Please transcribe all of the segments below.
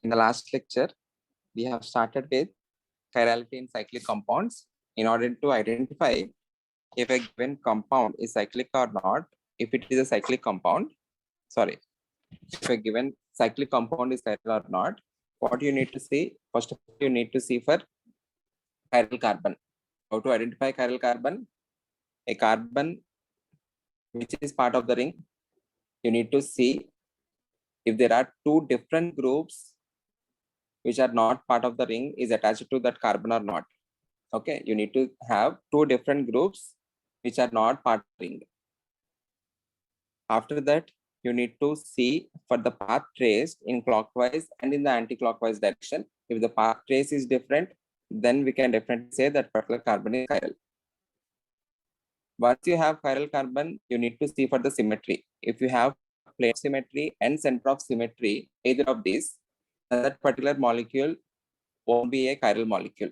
In the last lecture, we have started with chirality in cyclic compounds in order to identify if a given compound is cyclic or not. If it is a cyclic compound, if a given cyclic compound is chiral or not, what you need to see, first of all, you need to see for chiral carbon. How to identify chiral carbon? A carbon which is part of the ring, you need to see if there are two different groups which are not part of the ring is attached to that carbon or not. Okay, you need to have two different groups which are not part of the ring. After that, you need to see for the path traced in clockwise and in the anti-clockwise direction. If the path trace is different, then we can definitely say that particular carbon is chiral. Once you have chiral carbon, you need to see for the symmetry. If you have plane of symmetry and center of symmetry, either of these, then that particular molecule won't be a chiral molecule.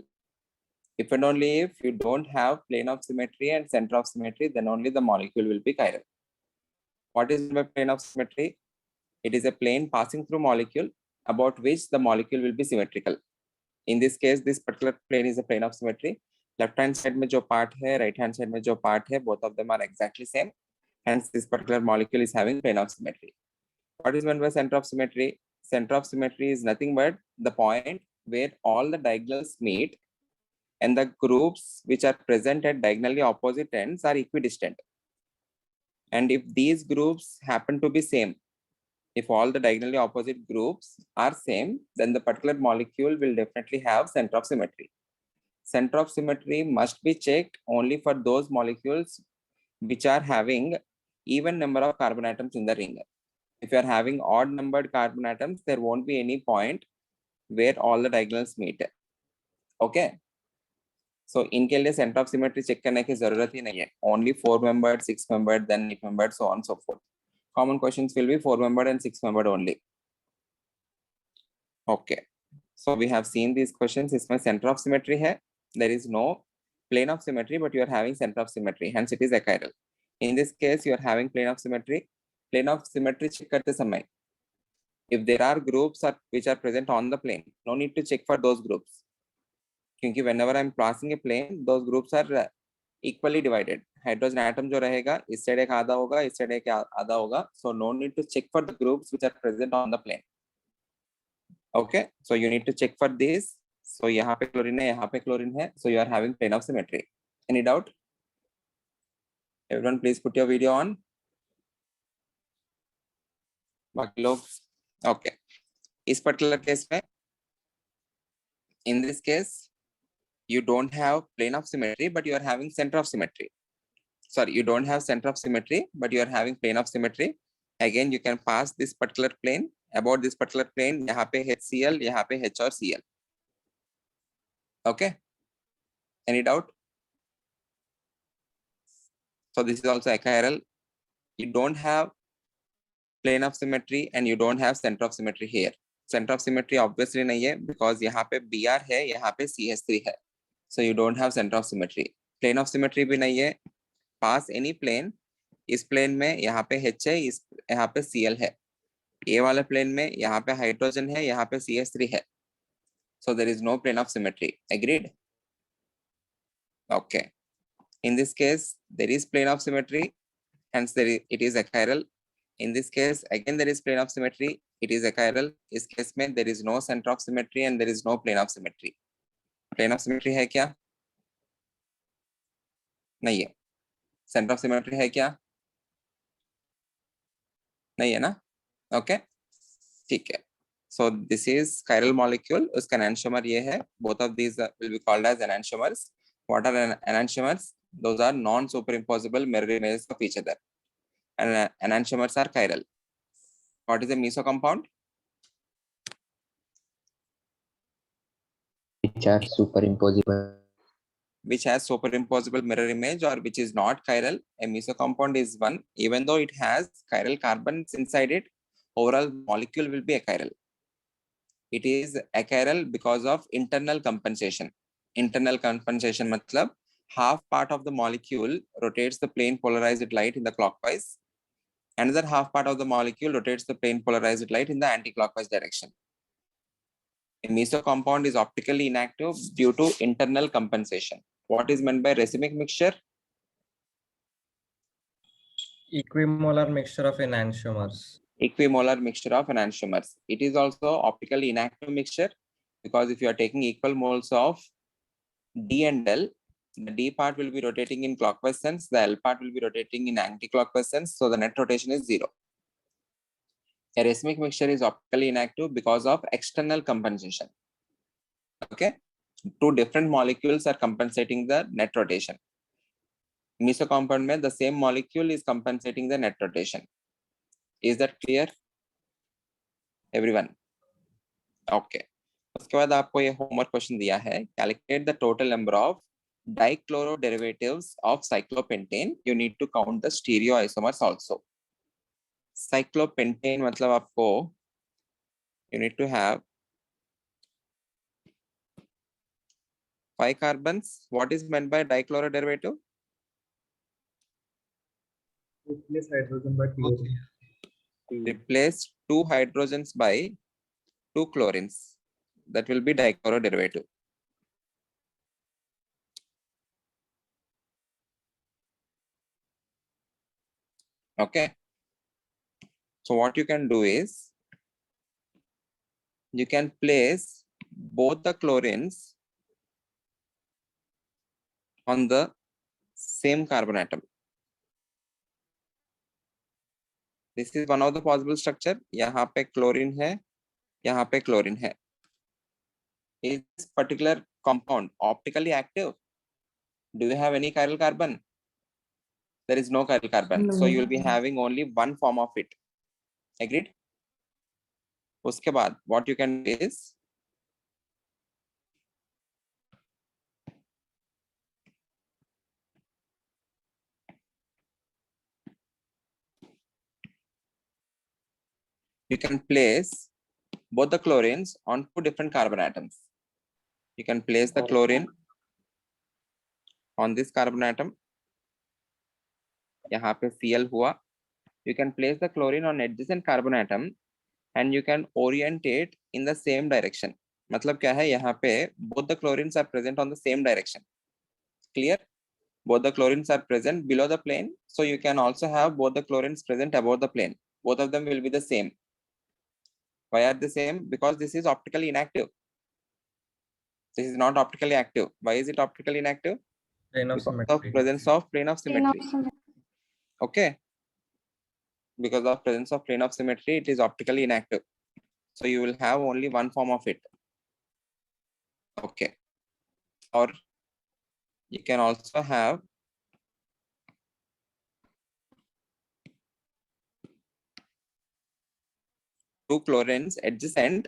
If and only if you don't have plane of symmetry and center of symmetry, then only the molecule will be chiral. What is the plane of symmetry? It is a plane passing through molecule about which the molecule will be symmetrical. In this case, this particular plane is a plane of symmetry. Left hand side में जो part है, right hand side में जो part है, both of them are exactly same. Hence, this particular molecule is having plane of symmetry. What is meant by center of symmetry? Center of symmetry is nothing but the point where all the diagonals meet and the groups which are present at diagonally opposite ends are equidistant. And if these groups happen to be same, if all the diagonally opposite groups are same, then the particular molecule will definitely have center of symmetry. Center of symmetry must be checked only for those molecules which are having even number of carbon atoms in the ring. If you are having odd numbered carbon atoms, there won't be any point where all the diagonals meet. Okay. So इनके लिए center of symmetry check करने की जरूरत ही नहीं है. Only 4-membered, 6-membered, then 8-membered, so on and so forth. Common questions will be 4-membered and 6-membered only. Okay. So we have seen these questions. इसमें center of symmetry है. There is no plane of symmetry, but you are having center of symmetry. Hence, it is achiral. In this case, you are having plane of symmetry. Plane of symmetry check करते समय, if there are groups which are present on the plane, no need to check for those groups. क्योंकि whenever I am passing a plane, those groups are equally divided. Hydrogen atom जो रहेगा, इस side एक आधा होगा, इस side एक आधा होगा. So no need to check for the groups which are present on the plane. Okay, so you need to check for this. So यहाँ पे chlorine है, यहाँ पे chlorine है. So you are having plane of symmetry. Any doubt? Everyone, please put your video on. बाकी लोग, okay. इस particular case में, in this case, you don't have plane of symmetry, but you are having center of symmetry. Sorry, you don't have center of symmetry, but you are having plane of symmetry. Again, you can pass this particular plane. About this particular plane, यहाँ पे HCl, यहाँ पे H और Cl. Okay. Any doubt? So this is also achiral. You don't have plane of symmetry and you don't have center of symmetry here. Center of symmetry obviously नहीं है because यहाँ पे Br है, यहाँ पे CH3 है. So you don't have center of symmetry. Plane of symmetry भी नहीं है. Pass any plane. इस प्लेन में यहाँ पे H है, इस यहाँ पे Cl है. ये वाले प्लेन में यहाँ पे हाइड्रोजन है, यहाँ पे CH3 है. So there is no plane of symmetry. Agreed? Okay. In this case, there is plane of symmetry. Hence, it is achiral. In this case, again, there is plane of symmetry. It is achiral. इस case में there is no center of symmetry and there is no plane of symmetry. Plane of symmetry है क्या? नहीं है. Center of symmetry है क्या? नहीं है ना? Okay. ठीक है. So this is chiral molecule. उसका enantiomer ये है. Both of these will be called as enantiomers. What are enantiomers? Those are non-superimposable mirror images of each other. And enantiomers are chiral. What is a meso compound? Which are superimposable. Which has superimposable mirror image or which is not chiral. A meso compound is one. Even though it has chiral carbons inside it, overall molecule will be achiral. It is achiral because of internal compensation. Internal compensation matlab half part of the molecule rotates the plane polarized light in the clockwise. Another half part of the molecule rotates the plane polarized light in the anti-clockwise direction. A meso compound is optically inactive due to internal compensation. What is meant by racemic mixture? Equimolar mixture of enantiomers. Equimolar mixture of enantiomers. It is also optically inactive mixture because if you are taking equal moles of D and L, the D part will be rotating in clockwise sense, the L part will be rotating in anti-clockwise sense, so the net rotation is 0. A racemic mixture is optically inactive because of external compensation. Okay, two different molecules are compensating the net rotation. Meso compound mein the same molecule is compensating the net rotation. Is that clear, everyone? Okay. उसके बाद आपको ये homework question दिया है, calculate the total number of dichloro derivatives of cyclopentane. You need to count the stereoisomers also. Cyclopentane मतलब आपको you need to have 5 carbons. What is meant by dichloro derivative? Replace hydrogen by chlorine. Replace 2 hydrogens by 2 chlorines. That will be dichloro derivative. Okay. So what you can do is you can place both the chlorines on the same carbon atom. This is one of the possible structure. यहाँ पे chlorine है, यहाँ पे chlorine है. Is this particular compound optically active? Do you have any chiral carbon? There is no chiral carbon. So you will be having only one form of it. Agreed? उसके बाद what you can do is you can place both the chlorines on 2 different carbon atoms. You can place the chlorine on this carbon atom. यहाँ पे Cl हुआ. You can place the chlorine on adjacent carbon atom and you can orient it in the same direction. मतलब क्या है, यहाँ पे both the chlorines are present on the same direction. Clear? Both the chlorines are present below the plane, so you can also have both the chlorines present above the plane. Both of them will be the same. Why are they same? Because this is optically inactive. This is not optically active. Why is it optically inactive? Plane of Because symmetry. of presence of plane of symmetry. Okay. Because of presence of plane of symmetry, it is optically inactive. So you will have only one form of it. Okay. Or you can also have two chlorines adjacent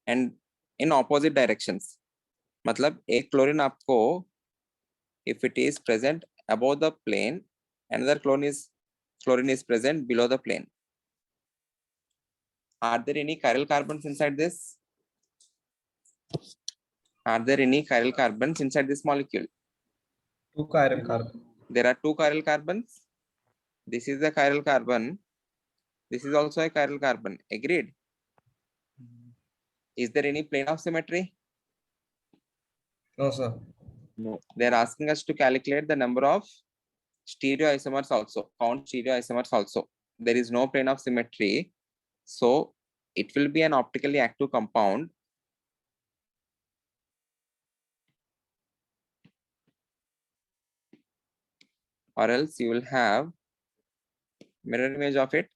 and in opposite directions. मतलब एक chlorine आपको, if it is present above the plane, another chlorine is present below the plane. Are there any chiral carbons inside this? Are there any chiral carbons inside this molecule? 2 chiral carbon. There are 2 chiral carbons. This is the chiral carbon. This is also a chiral carbon. Agreed? Is there any plane of symmetry? No, sir. No. They are asking us to calculate the number of stereoisomers also. Count stereoisomers also. There is no plane of symmetry. So it will be an optically active compound. Or else you will have mirror image of it.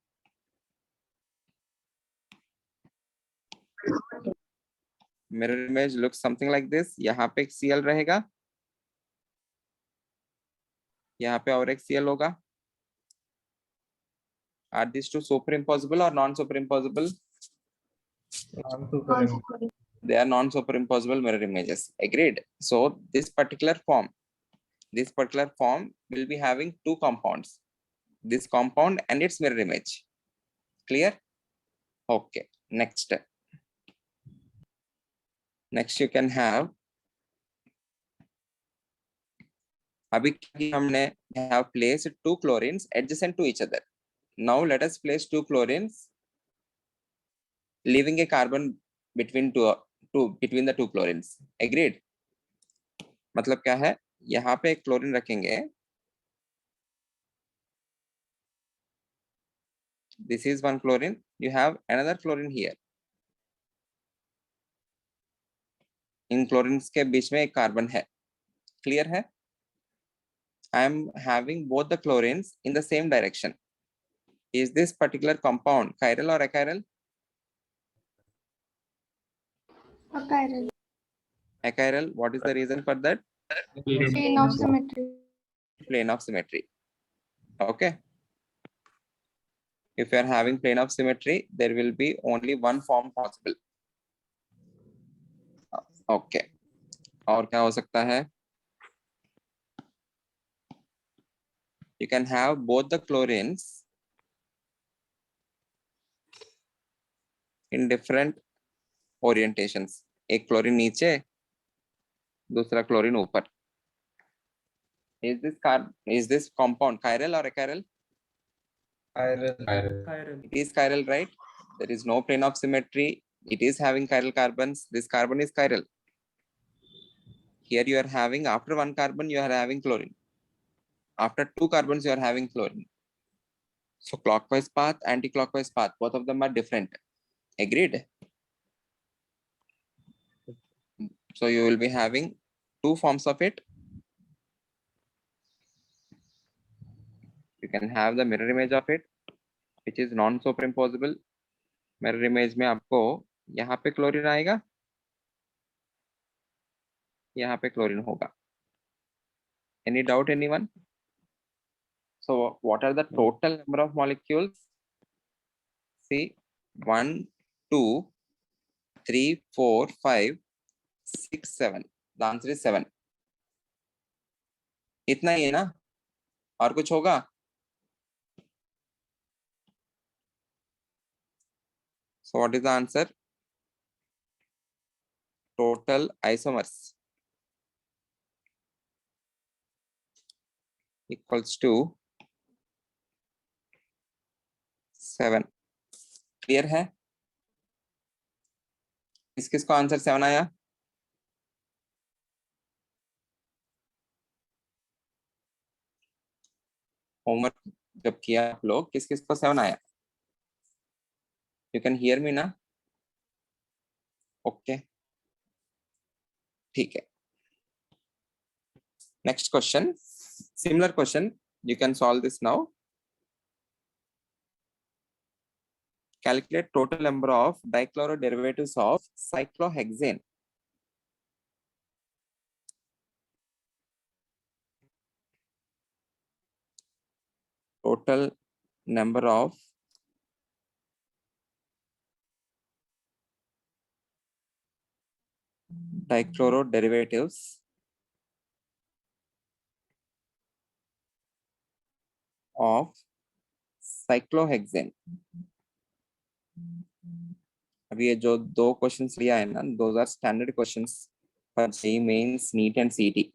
Mirror image looks something like this. यहाँ पे एक Cl रहेगा, यहाँ पे और एक Cl होगा. Are these two superimposable or non-superimposable? They are non-superimposable mirror images. Agreed. So this particular form will be having 2 compounds. This compound and its mirror image. Clear? Okay. Next you can have. अभी हमने have placed 2 chlorines adjacent to each other. Now let us place 2 chlorines, leaving a carbon between between the two chlorines. Agreed? मतलब क्या है, यहाँ पे एक chlorine रखेंगे, this is one chlorine, you have another chlorine here. In chlorines के बीच में एक कार्बन है, क्लियर है? I am having both the chlorines in the same direction. Is this particular compound chiral or achiral? Achiral. Achiral. What is the reason for that? Plane of symmetry. Plane of symmetry. Okay. If you are having plane of symmetry, there will be only one form possible. Okay. और क्या हो सकता है? You can have both the chlorines in different orientations. एक chlorine नीचे, दूसरा chlorine ऊपर. Is this compound chiral or achiral? Chiral. It is chiral, right? There is no plane of symmetry. It is having chiral carbons. This carbon is chiral. Here you are having, after one carbon, you are having chlorine. After two carbons, you are having chlorine. So clockwise path, anti-clockwise path, both of them are different. Agreed? So you will be having two forms of it. You can have the mirror image of it, which is non-superimposable. Mirror image में आपको यहाँ पे chlorine आएगा, यहाँ पे chlorine होगा. Any doubt, anyone? So what are the total number of molecules? See, 1, 2, 3, 4, 5, 6, 7. The answer is 7. इतना ही है ना? और कुछ होगा? So what is the answer? Total isomers equals to 7. Clear है? किसको आंसर 7 आया? होमवर्क जब किया आप लोग, किसको 7 आया? यू कैन हियर मी ना? ओके, ठीक है. Next question, similar question, you can solve this now. Calculate total number of dichloroderivatives of cyclohexane. Total number of dichloroderivatives of cyclohexane. अभी ये जो दो क्वेश्चंस लिया है ना, those are standard questions for JEE mains, NEET and CET.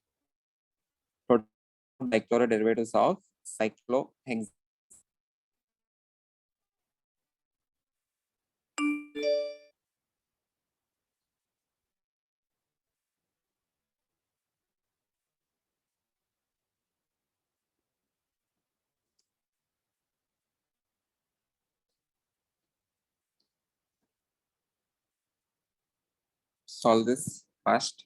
Dichloroderivatives of cyclohexane. Solve this fast.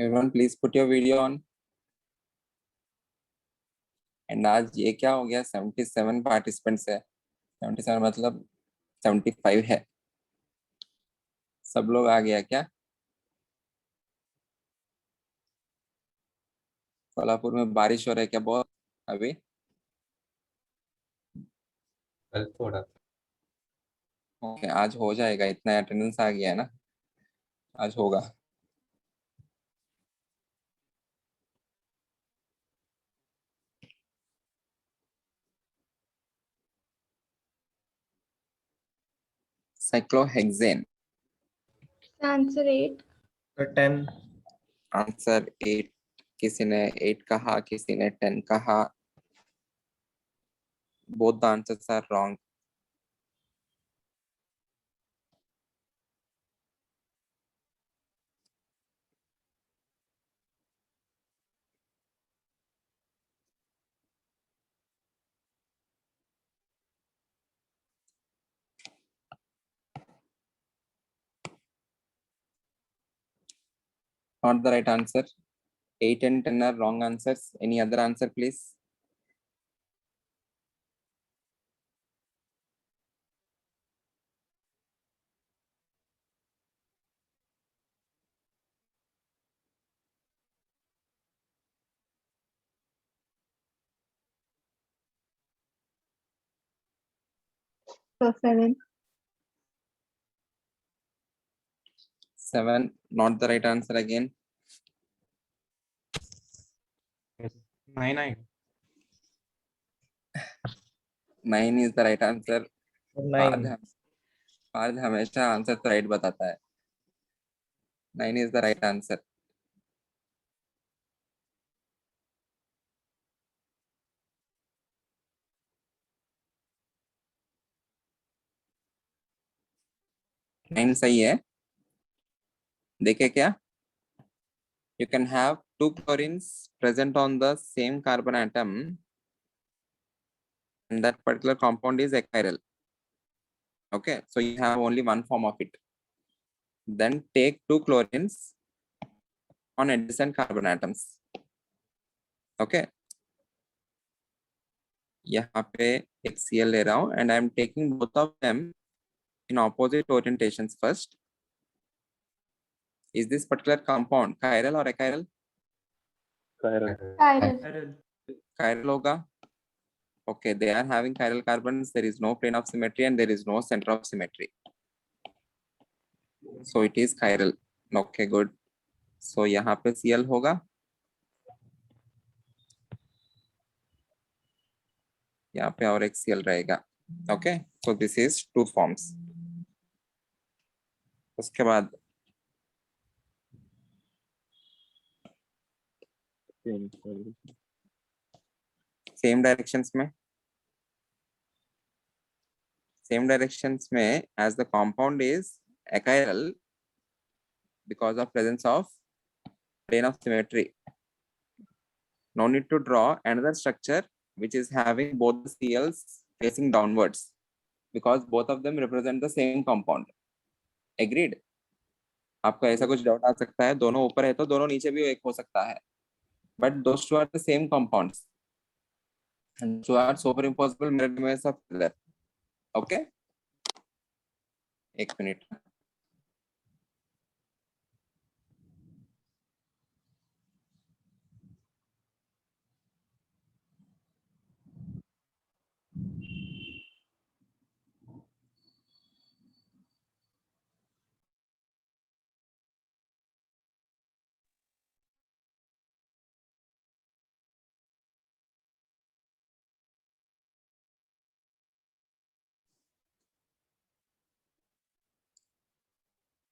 Everyone, please put your video on. And आज ये क्या हो गया, 77 पार्टिसिपेंट्स है. 77 मतलब 75 है. सब लोग आ गया क्या? कोल्हापुर में बारिश हो रहा है क्या बहुत अभी? कल थोड़ा ओके, आज हो जाएगा, इतना अटेंडेंस आ गया है ना, आज होगा। Cyclohexane, Answer 8. So 10. आंसर 8। किसी ने 8 कहा, किसी ने 10 कहा। Both the answers are wrong. Not the right answer. 8 and 10 are wrong answers. Any other answer, please? So 7. 7, not the right answer again. 9. 9 is the right answer. So Parth 9. Parth हमेशा answer तो right बताता है। 9 is the right answer. Nine सही है। देखे क्या? You can have two chlorines present on the same carbon atom, and that particular compound is achiral. Okay, so you have only one form of it. Then take two chlorines on adjacent carbon atoms. Okay, यहाँ पे एक Cl ले रहा हूँ and I am taking both of them in opposite orientations first. Is this particular compound chiral or achiral? Chiral. Chiral होगा. Okay, they are having chiral carbons. There is no plane of symmetry and there is no center of symmetry. So it is chiral. Okay, good. So यहाँ पे Cl होगा, यहाँ पे और एक Cl रहेगा. Okay, so this is two forms. उसके बाद सेम डायरेक्शंस में as the compound is achiral because of presence of plane of symmetry, no need to draw another structure which is having both the Cls facing downwards because both of them represent the same compound. Agreed? आपको ऐसा कुछ doubt आ सकता है, दोनों ऊपर है तो दोनों नीचे भी एक हो सकता है, but those two are the same compounds and two are superimposable mirror images of other. Okay, एक मिनट.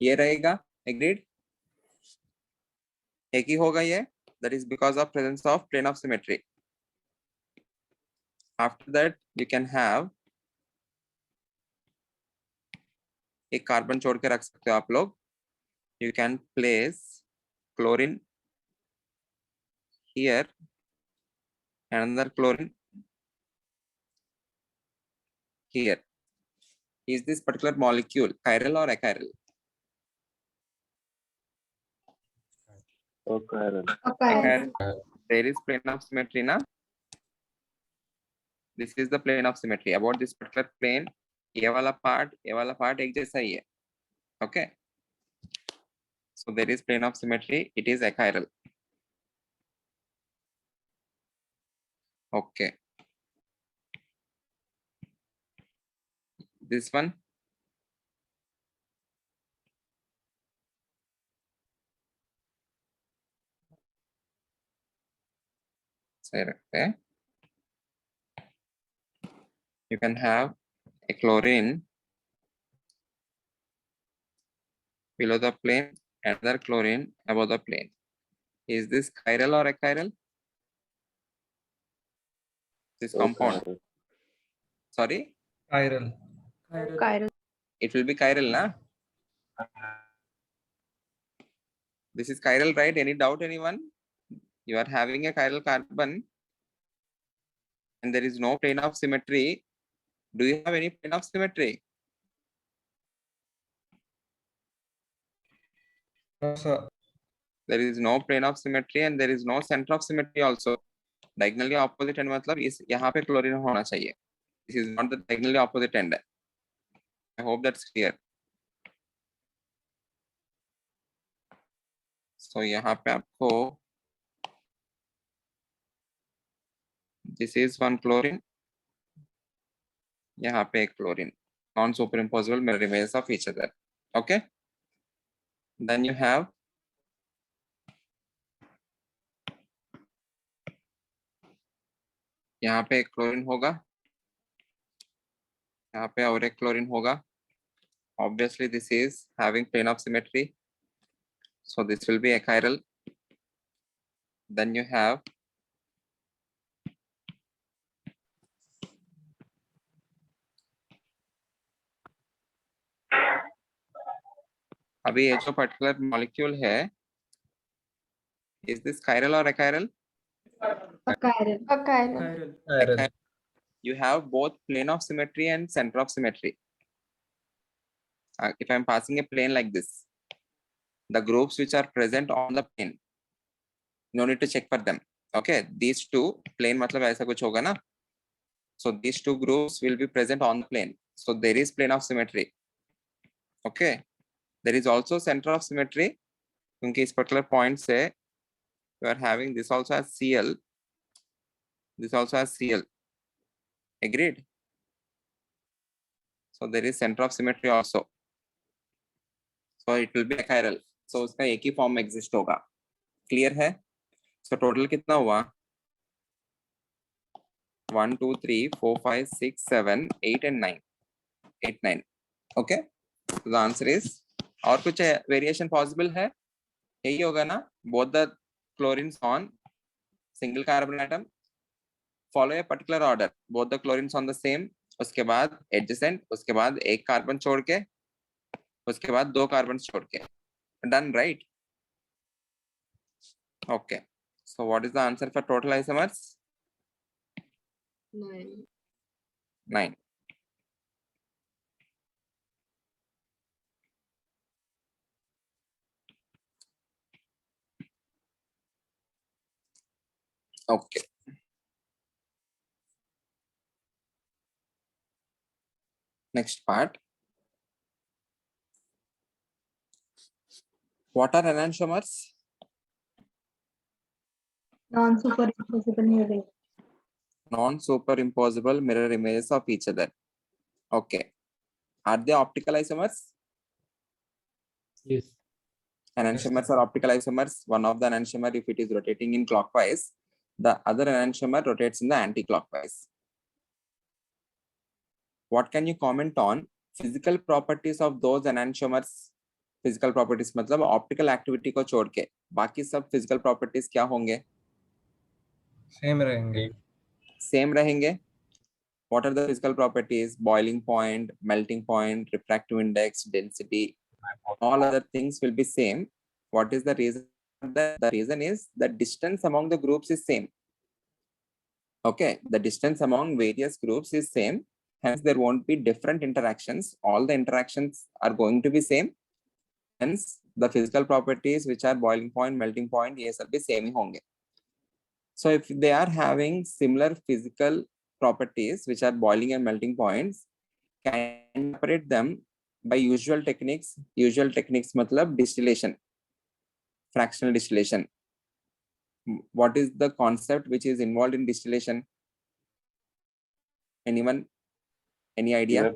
ये रहेगा. Agreed? एक ही होगा ये. That is because of presence of plane of symmetry. After that you can have एक carbon छोड़ के रख सकते हो आप लोग. You can place chlorine here and another chlorine here. Is this particular molecule chiral or achiral? Chiral. There is plane of symmetry na. This is the plane of symmetry. About this particular plane, ये वाला part एक जैसा ही है. Okay. So there is plane of symmetry. It is achiral. Okay. This one. सही रखते हैं. You can have a chlorine below the plane, another chlorine above the plane. Is this chiral or achiral? This compound. Sorry, Chiral. Chiral. it will be chiral, na? This is chiral, right? Any doubt, anyone? You are having a chiral carbon and there is no plane of symmetry. Do you have any plane of symmetry? No, sir. There is no plane of symmetry and there is no center of symmetry also. Diagonally opposite end मतलब इस यहाँ पे chlorine होना चाहिए. This is not the diagonally opposite end. I hope that's clear. So यहाँ पे आपको this is one chlorine. यहाँ पे एक chlorine. Non superimposable mirror images of each other. Okay. Then you have यहाँ पे एक क्लोरीन होगा, यहाँ पे और एक क्लोरीन होगा. Obviously this is having plane of symmetry, so this will be achiral. Then you have अभी ये जो पर्टिकुलर मॉलिक्यूल है, is this chiral or achiral? Chiral. Chiral. You have both plane of symmetry and center of symmetry. If I'm passing a plane like this, the groups which are present on the plane, no need to check for them. Okay, these two plane मतलब ऐसा कुछ होगा ना? So these two groups will be present on the plane. So there is plane of symmetry. Okay, there is also center of symmetry. क्योंकि इस particular point से you are having this also as Cl, this also as Cl. Agreed? So there is center of symmetry also. So it will be achiral. So उसका एक ही form exist होगा. Clear है? So total कितना हुआ? 1, 2, 3, 4, 5, 6, 7, 8 and 9. 8, 9. Okay? So the answer is, और कुछ variation possible है? यही होगा ना? Both the chlorines on single carbon atom follow a particular order. Both the chlorines on the same. उसके बाद adjacent. उसके बाद एक कार्बन छोड़ के. उसके बाद दो कार्बन छोड़ के. Done, right? Okay. So what is the answer for total isomers? 9. 9. Okay. Next part. What are enantiomers? Non-superimposable mirror. Non-superimposable mirror images of each other. Okay. Are they optical isomers? Yes. Enantiomers are optical isomers. One of the enantiomer, if it is rotating in clockwise, the other enantiomer rotates in the anti-clockwise. What can you comment on physical properties of those enantiomers? Physical properties मतलब optical activity को छोड़ के बाकी सब physical properties क्या होंगे? Same रहेंगे. Same रहेंगे. What are the physical properties? Boiling point, melting point, refractive index, density, all other things will be same. What is the reason? The reason is the distance among the groups is same. Okay, the distance among various groups is same. Hence, there won't be different interactions. All the interactions are going to be same. Hence, the physical properties which are boiling point, melting point, ये सब भी same ही होंगे. So, if they are having similar physical properties which are boiling and melting points, can separate them by usual techniques. Usual techniques मतलब distillation, fractional distillation. What is the concept which is involved in distillation? Anyone? Any idea?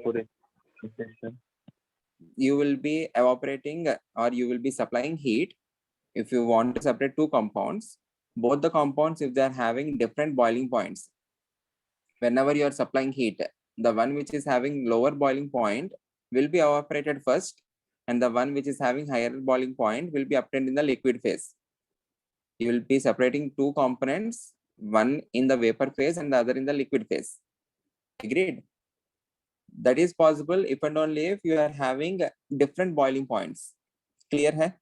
You will be evaporating or you will be supplying heat. If you want to separate two compounds, both the compounds, if they are having different boiling points, whenever you are supplying heat, the one which is having lower boiling point will be evaporated first, and the one which is having higher boiling point will be obtained in the liquid phase. You will be separating two components, one in the vapor phase and the other in the liquid phase. Agreed? That is possible if and only if you are having different boiling points. Clear hai?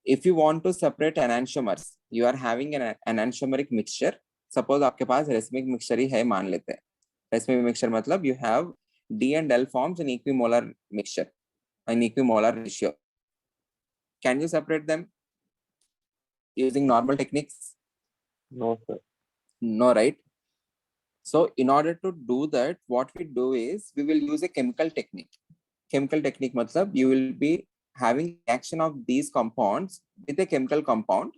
If you want to separate enantiomers, you are having an enantiomeric mixture. Suppose आपके पास racemic mixture ही है, मान लेते हैं. Racemic mixture मतलब you have D and L forms in equimolar mixture, an equimolar ratio. Can you separate them using normal techniques? No, sir. No, right? So in order to do that, what we do is we will use a chemical technique. Chemical technique matlab you will be having action of these compounds with a chemical compound.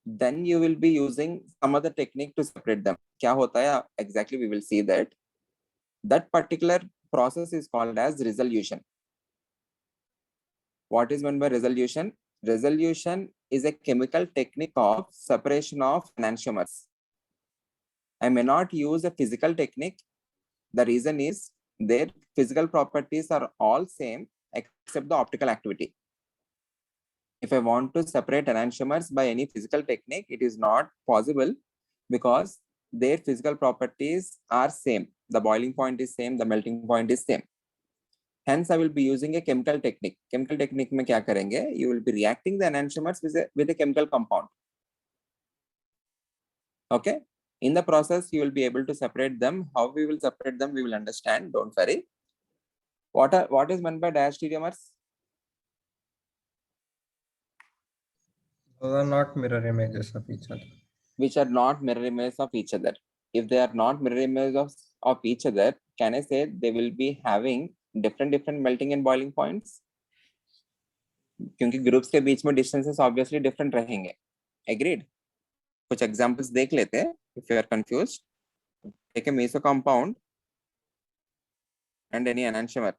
Then you will be using some other technique to separate them. Kya hota hai? Exactly, we will see that. That particular process is called as resolution. What is meant by resolution? Resolution is a chemical technique of separation of enantiomers. I may not use a physical technique. The reason is their physical properties are all same except the optical activity. If I want to separate enantiomers by any physical technique, it is not possible because their physical properties are same. The boiling point is same, the melting point is same. Hence, I will be using a chemical technique. Chemical technique में क्या करेंगे? You will be reacting the enantiomers with a chemical compound. Okay. In the process, you will be able to separate them. How we will separate them, we will understand. Don't worry. What is meant by diastereomers? Those are not mirror images of each other. Which are not mirror images of each other. If they are not mirror images of each other, can I say they will be having different melting and boiling points? क्योंकि groups के बीच में distances obviously different रहेंगे. Agreed? कुछ examples देख लेते हैं. If you are confused, take a meso compound and any enantiomer.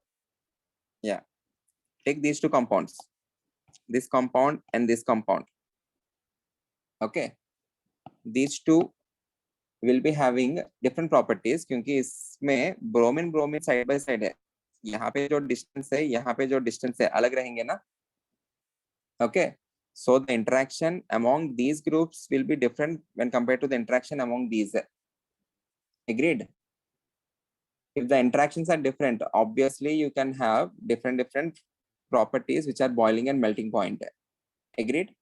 Yeah, take these two compounds, this compound and this compound. Okay, these two will be having different properties क्योंकि इसमें bromine side by side है. यहाँ पे जो distance है, यहाँ पे जो डिस्टेंस है, अलग रहेंगे ना. Okay, so the interaction among these groups will be different when compared to the interaction among these. Agreed? If the interactions are different, obviously you can have different properties which are boiling and melting point. Agreed?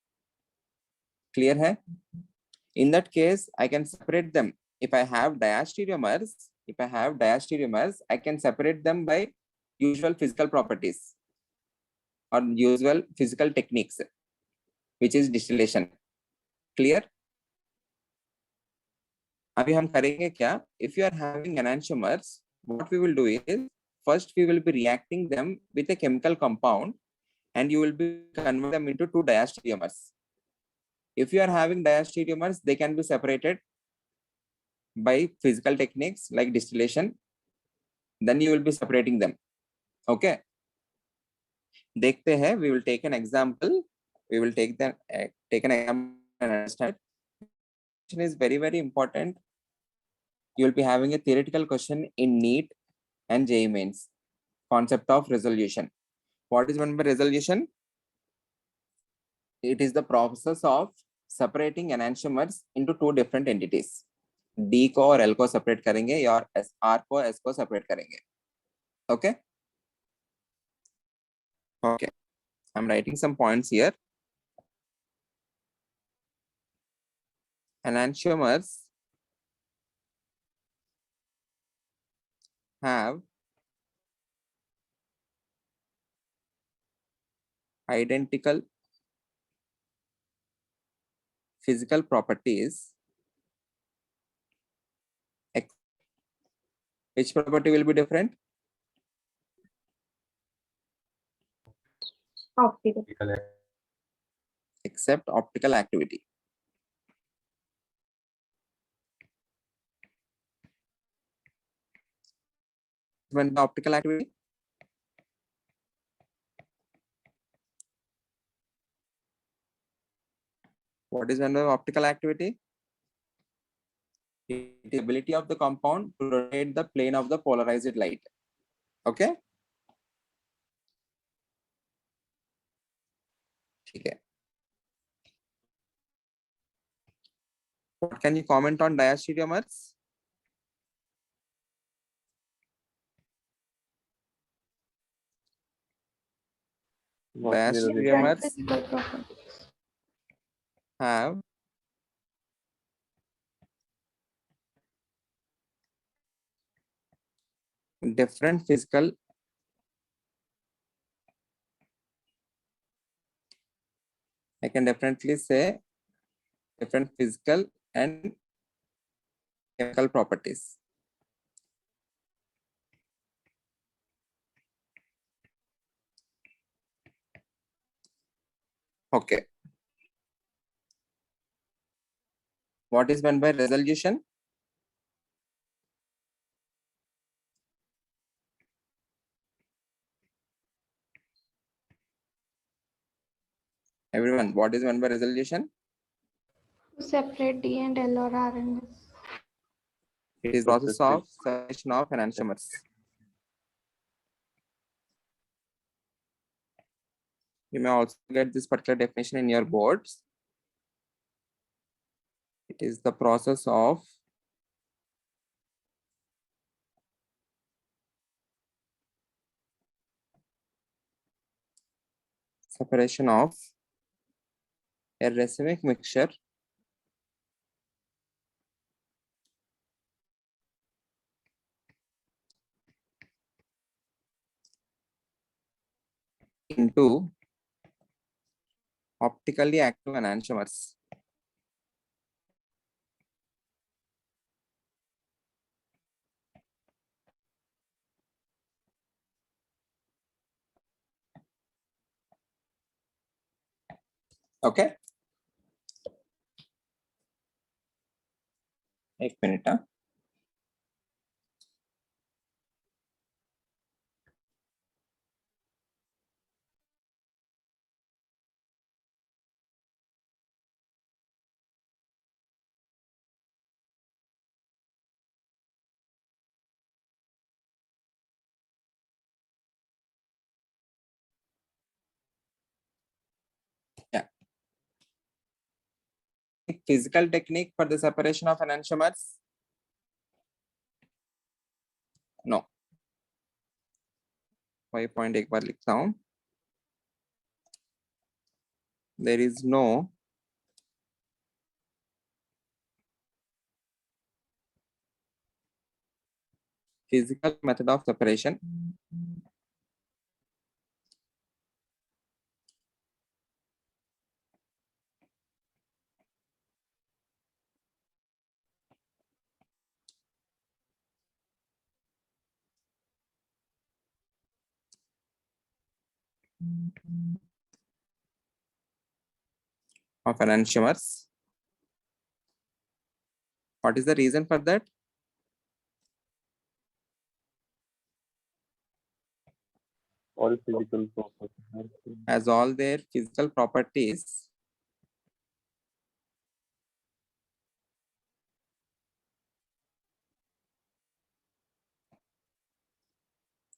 Clear hai? In that case, I can separate them. If I have diastereomers, I can separate them by usual physical properties or usual physical techniques, which is distillation. Clear? अभी हम करेंगे क्या? If you are having enantiomers, what we will do is first we will be reacting them with a chemical compound and you will be converting them into two diastereomers. If you are having diastereomers, they can be separated by physical techniques like distillation. Then you will be separating them. Okay. देखते हैं. We will take an example. We will take an example and understand. Is very important. You will be having a theoretical question in NEET and JEE Mains. Concept of resolution. What is meant by resolution? It is the process of separating enantiomers into two different entities. D को और L को separate करेंगे या R को S को separate करेंगे. Okay. Okay. I'm writing some points here. Enantiomers have identical physical properties. Which property will be different? Optical. Except optical activity. when the optical activity? What is when the optical activity? It is the ability of the compound to rotate the plane of the polarized light. Okay. Okay. What can you comment on diastereomers? Different Diastereomers physical properties. have different physical I can definitely say different physical and chemical properties. Okay. What is meant by resolution? Everyone, what is meant by resolution? To separate D and L or R in this. It is process of separation of enantiomers. You may also get this particular definition in your boards. It is the process of separation of a racemic mixture into optically active enantiomers. Okay. एक minute. Yeah. Physical technique for the separation of enantiomers? No. 5 point एक बार लिखता हूँ. There is no physical method of separation of enantiomers. What is the reason for that? All physical properties. As all their physical properties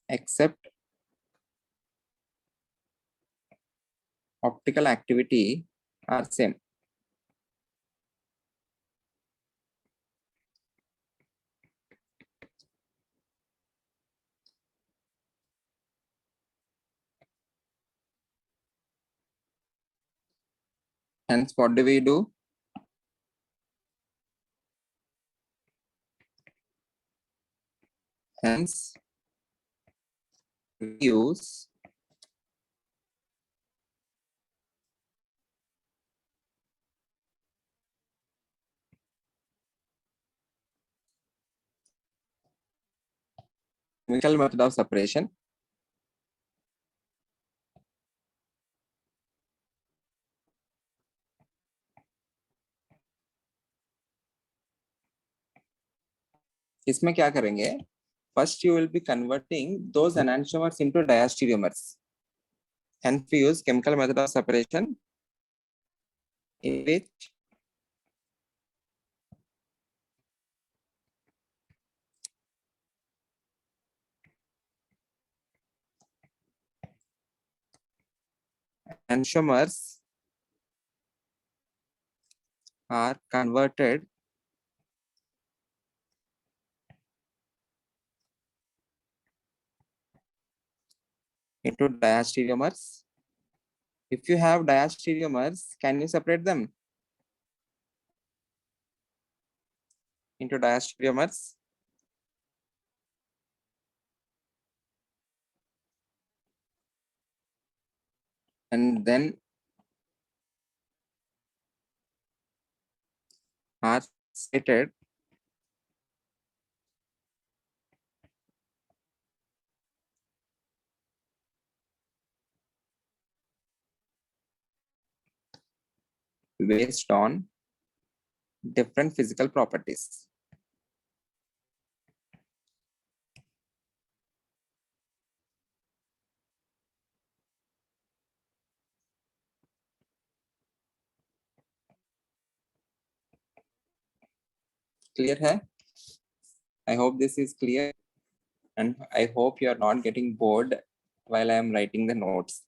except optical activity are same. Hence, what do we do? Hence, we use chemical method of separation. इसमें क्या करेंगे? First, you will be converting those enantiomers into diastereomers. Hence, we use chemical method of separation in which enantiomers are converted into diastereomers. If you have diastereomers, can you separate them into diastereomers? And then are stated based on different physical properties. Clear hai? I hope this is clear, and I hope you are not getting bored while I am writing the notes.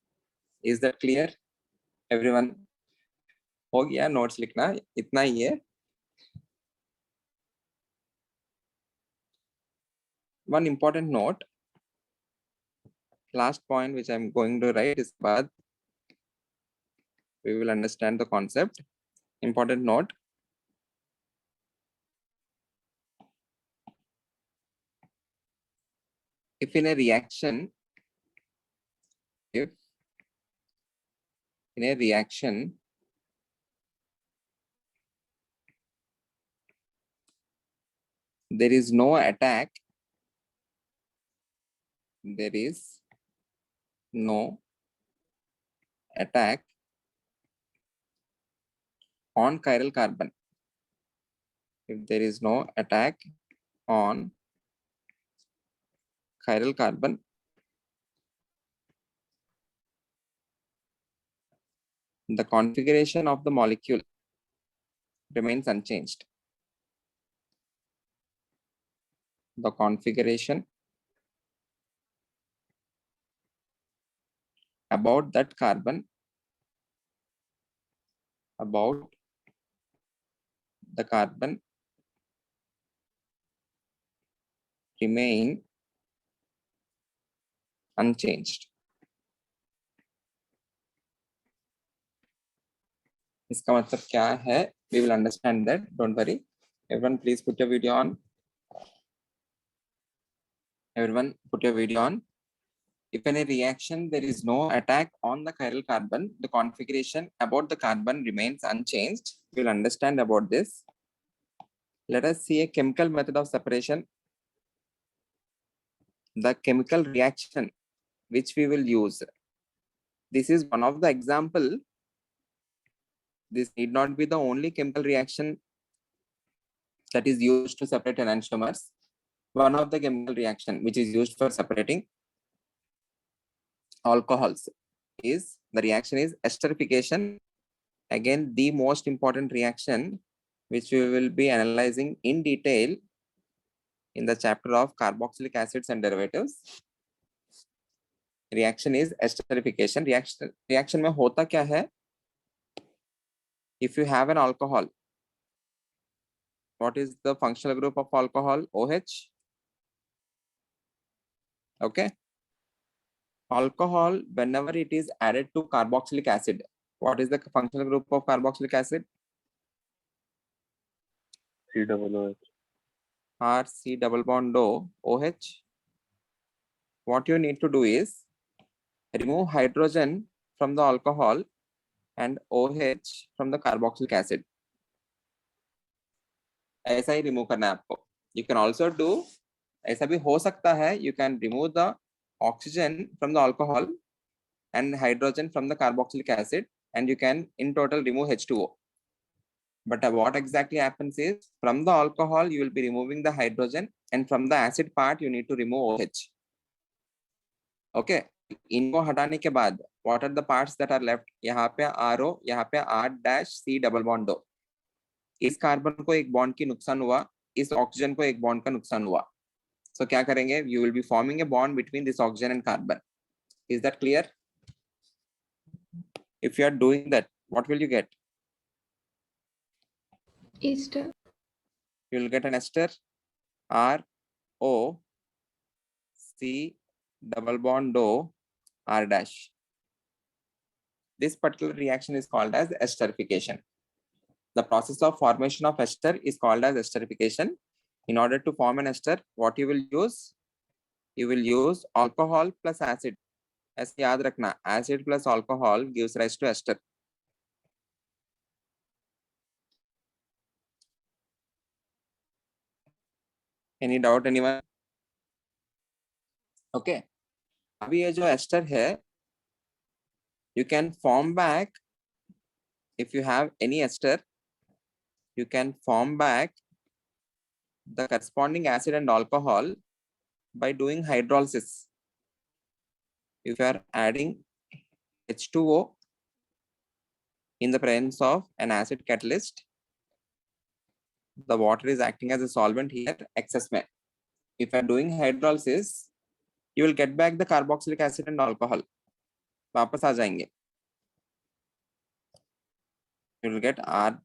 Is that clear, everyone? हो गया notes लिखना, इतना ही है. One important note, last point which I'm going to write is बाद we will understand the concept. Important note, if in a reaction, if in a reaction there is no attack, there is no attack on chiral carbon. If there is no attack on chiral carbon, the configuration of the molecule remains unchanged. The configuration about that carbon, about the carbon remain unchanged. इसका मतलब क्या है? We will understand that. Don't worry. Everyone, please put your video on. Everyone, put your video on. If in a reaction there is no attack on the chiral carbon, the configuration about the carbon remains unchanged. We will understand about this. Let us see a chemical method of separation. The chemical reaction which we will use. This is one of the example. This need not be the only chemical reaction that is used to separate enantiomers. One of the chemical reaction which is used for separating alcohols is the reaction is esterification. Again, the most important reaction which we will be analyzing in detail in the chapter of carboxylic acids and derivatives. Reaction is esterification. Reaction में होता क्या है? If you have an alcohol, what is the functional group of alcohol? OH. Okay. Alcohol, whenever it is added to carboxylic acid, what is the functional group of carboxylic acid? COOH. RC double bond O, OH. What you need to do is remove hydrogen from the alcohol and OH from the carboxylic acid. ऐसा ही remove करना है आपको. You can also do, ऐसा भी हो सकता है, you can remove the oxygen from the alcohol and hydrogen from the carboxylic acid, and you can in total remove H2O. But what exactly happens is, from the alcohol you will be removing the hydrogen and from the acid part you need to remove OH. Okay, इनको हटाने के बाद what are the parts that are left? यहाँ पे RO, यहाँ पे R-C double bond O. इस carbon को एक बॉन्ड की नुकसान हुआ, इस ऑक्सीजन को एक बॉन्ड का नुकसान हुआ. So क्या करेंगे? You will be forming a bond between this oxygen and carbon. Is that clear? If you are doing that, what will you get? Ester. You will get an ester, RO, C double bond O, R dash. This particular reaction is called as esterification. The process of formation of ester is called as esterification. In order to form an ester, what you will use? You will use alcohol plus acid. ऐसे याद रखना, acid plus alcohol gives rise to ester. Any doubt, anyone? Okay. अभी ये जो ester है, you can form back, if you have any ester, you can form back the corresponding acid and alcohol by doing hydrolysis. If you are adding H2O in the presence of an acid catalyst, the water is acting as a solvent here, excess में. If you are doing hydrolysis, you will get back the carboxylic acid and alcohol. वापस आ जाएंगे. You will get R.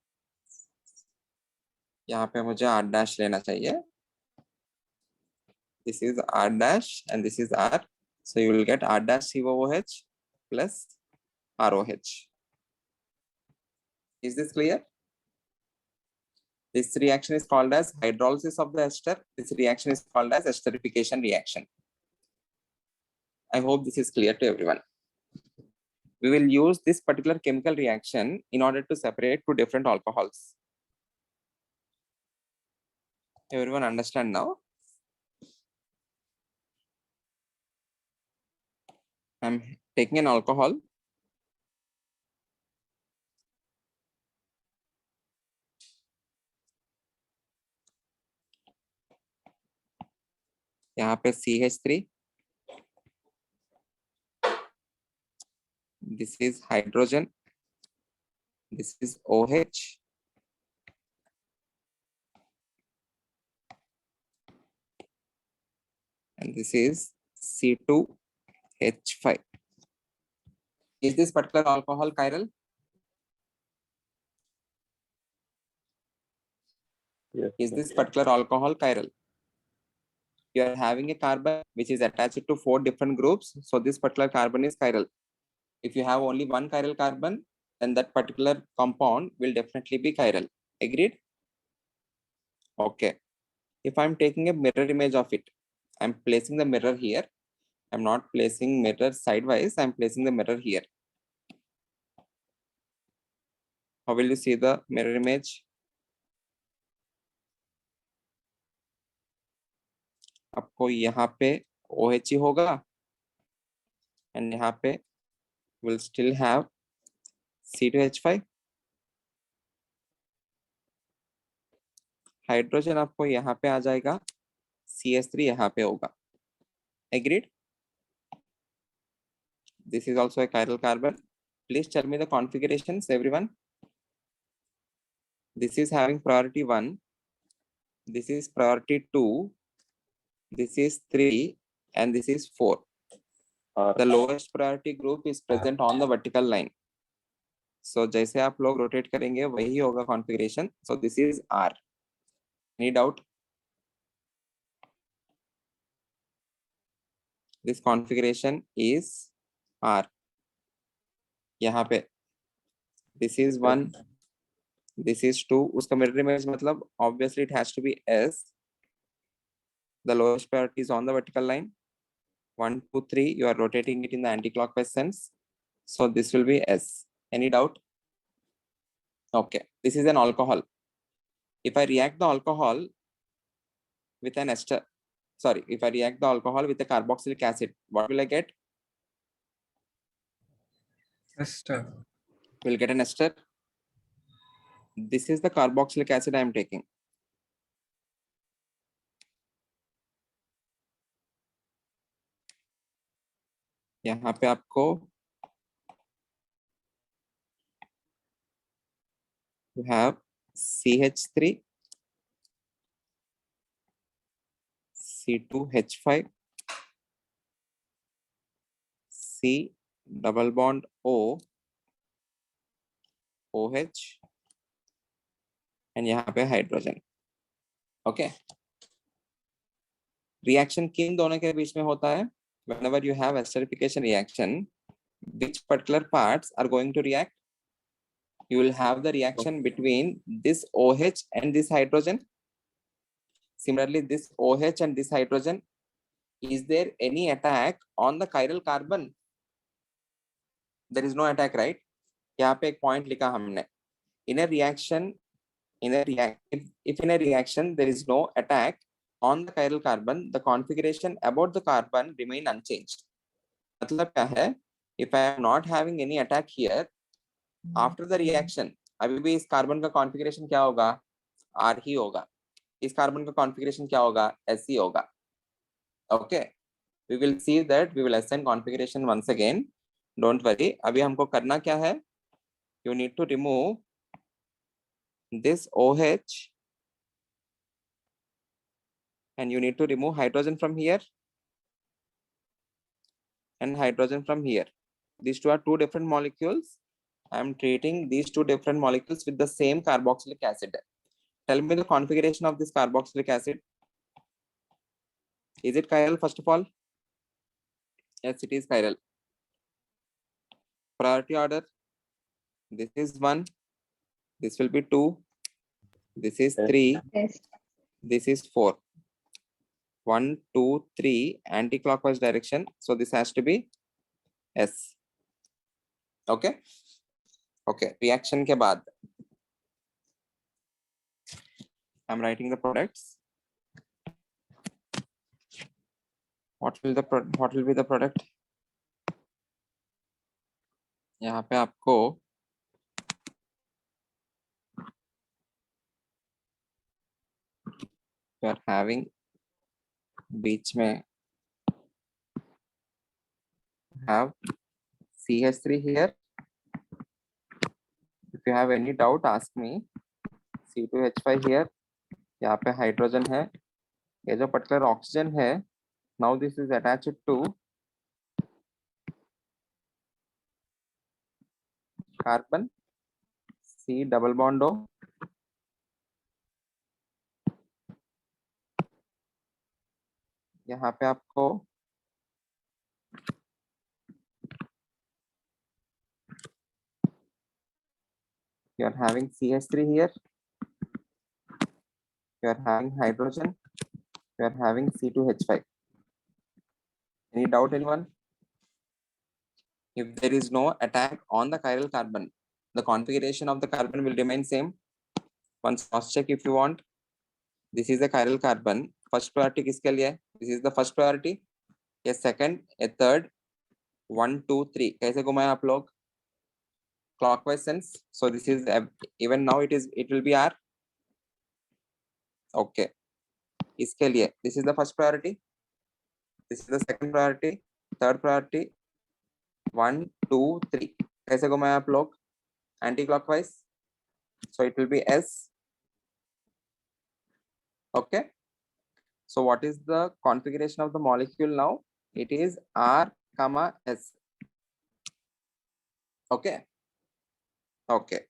यहाँ पे मुझे R dash लेना चाहिए. This is R dash and this is R. So you will get R dash COOH plus ROH. Is this clear? This reaction is called as hydrolysis of the ester. This reaction is called as esterification reaction. I hope this is clear to everyone. We will use this particular chemical reaction in order to separate two different alcohols. Everyone understand now? I'm taking an alcohol. यहाँ पे CH3. This is hydrogen. This is OH. And this is C2H5. Is this particular alcohol chiral? Yes. Is this particular alcohol chiral? You are having a carbon which is attached to 4 different groups. So this particular carbon is chiral. If you have only one chiral carbon, then that particular compound will definitely be chiral. Agreed? Okay. If I'm taking a mirror image of it, I'm placing the mirror here. I'm not placing mirror sidewise. I'm placing the mirror here. How will you see the mirror image? आपको यहाँ पे OH होगा and यहाँ पे will still have C2H5. Hydrogen आपको यहाँ पे आ जाएगा, CH3 यहाँ पे होगा. Agreed? This is also a chiral carbon. Please tell me the configurations, everyone. This is having priority 1. This is priority 2. This is 3 and this is 4. The lowest priority group is present on the vertical line. So जैसे आप लोग rotate करेंगे वही होगा configuration. So this is R. Any doubt? This configuration is R. यहाँ पे this is 1, this is 2. उसका mirror image मतलब obviously it has to be S. The lowest priority is on the vertical line. 1, 2, 3. You are rotating it in the anti-clockwise sense. So this will be S. Any doubt? Okay. This is an alcohol. If I react the alcohol with an ester, sorry, if I react the alcohol with a carboxylic acid, what will I get? Ester. We'll get an ester. This is the carboxylic acid I am taking. यहाँ पे आपको you have CH3, C2H5, C double bond O, OH, and यहाँ पे hydrogen. Okay, reaction किन दोनों के बीच में होता है? Whenever you have esterification reaction, which particular parts are going to react? You will have the reaction between this OH and this hydrogen. Similarly, this OH and this hydrogen, is there any attack on the chiral carbon? There is no attack, right? यहाँ पे एक point लिखा हमने. In a reaction, if in a reaction there is no attack on the chiral carbon, the configuration about the carbon remain unchanged. मतलब क्या है? If I am not having any attack here, after the reaction, अभी भी इस carbon का configuration क्या होगा? R ही होगा. इस कार्बन का configuration क्या होगा? S ही होगा. Okay, we will see that. We will assign configuration once again. Don't worry. अभी हमको करना क्या है? You need to remove this OH and you need to remove hydrogen from here and hydrogen from here. These two are two different molecules. I am treating these two different molecules with the same carboxylic acid. Tell me the configuration of this carboxylic acid. Is it chiral first of all? Yes, it is chiral. Priority order. This is 1. This will be 2. This is 3. Yes. This is 4. 1, 2, 3 anti-clockwise direction. So this has to be S. Okay. Okay. Reaction के बाद I'm writing the products. What will be the product? यहाँ पे आपको you are having बीच में have CH3 here. If you have any doubt, ask me. C2H5 here. यहाँ पे hydrogen है. ये जो पर्टिकुलर ऑक्सीजन है, now this is attached to carbon, C double bond O. यहाँ पे आपको you are having CH3 here. You are having hydrogen. You are having C2H5. Any doubt, anyone? If there is no attack on the chiral carbon, the configuration of the carbon will remain same. Once cross check if you want. This is the chiral carbon. First priority किसके लिए? This is the first priority. A second, a third, 1, 2, 3. कैसे घुमाएं आप लोग? Clockwise sense. So this is even now it will be R. Okay. इसके लिए this is the first priority. This is the second priority. Third priority. 1, 2, 3. कैसे घुमाएं आप लोग? Anti-clockwise. So it will be S. Okay. So what is the configuration of the molecule now? It is R, S. Okay. Okay.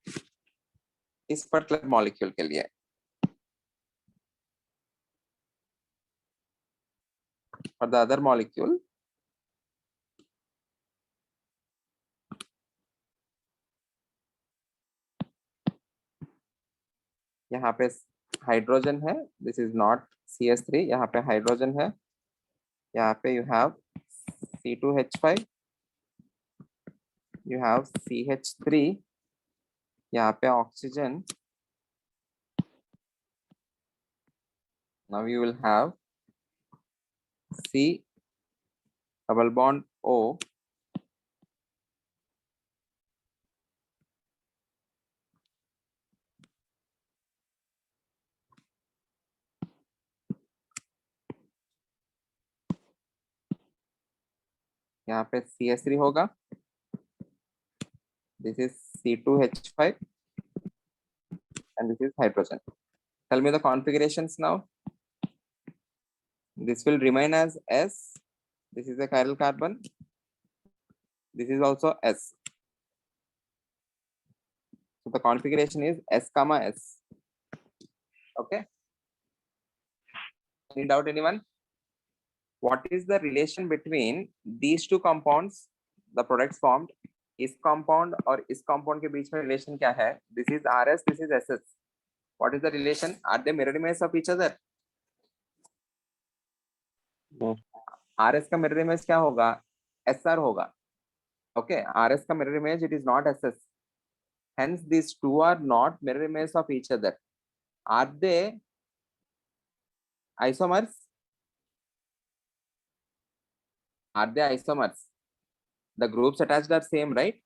इस particular molecule के लिए. For the other molecule, यहाँ पे hydrogen है. This is not CS3. यहाँ पे hydrogen है. यहाँ पे you have C2H5. You have CH3. यहाँ पे oxygen. Now you will have C double bond O. यहाँ पे CH3 होगा, this is C2H5 and this is hydrogen. Tell me the configurations now. This will remain as S. This is a chiral carbon. This is also S. So the configuration is S comma S. Okay. Any doubt, anyone? What is the relation between these two compounds? The products formed. इस compound और इस compound के बीच में relation क्या है? This is RS. This is SS. What is the relation? Are they mirror image of each other? No. RS का mirror image क्या होगा? SR होगा. Okay. RS का mirror image it is not SS. Hence these two are not mirror image of each other. Are they isomers? Are they isomers? The groups attached are same, right?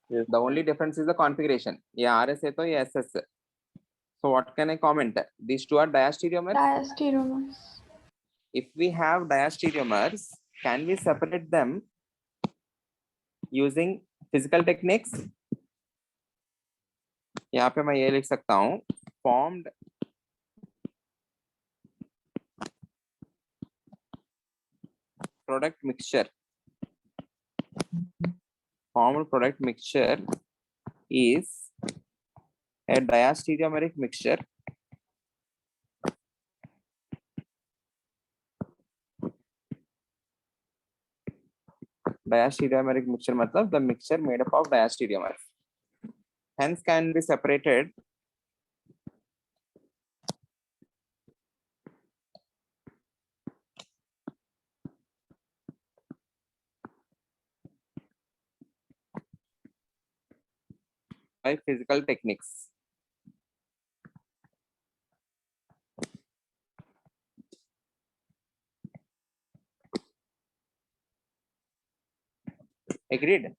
Yes. The only difference is the configuration. ये RS है तो ये SS है. So what can I comment? These two are diastereomers. Diastereomers. If we have diastereomers, can we separate them using physical techniques? यहाँ पे मैं ये लिख सकता हूँ formed product mixture. Formed product mixture is a diastereomeric mixture diastereomeric mixture मतलब the mixture made up of diastereomers. Hence can be separated by physical techniques. Agreed?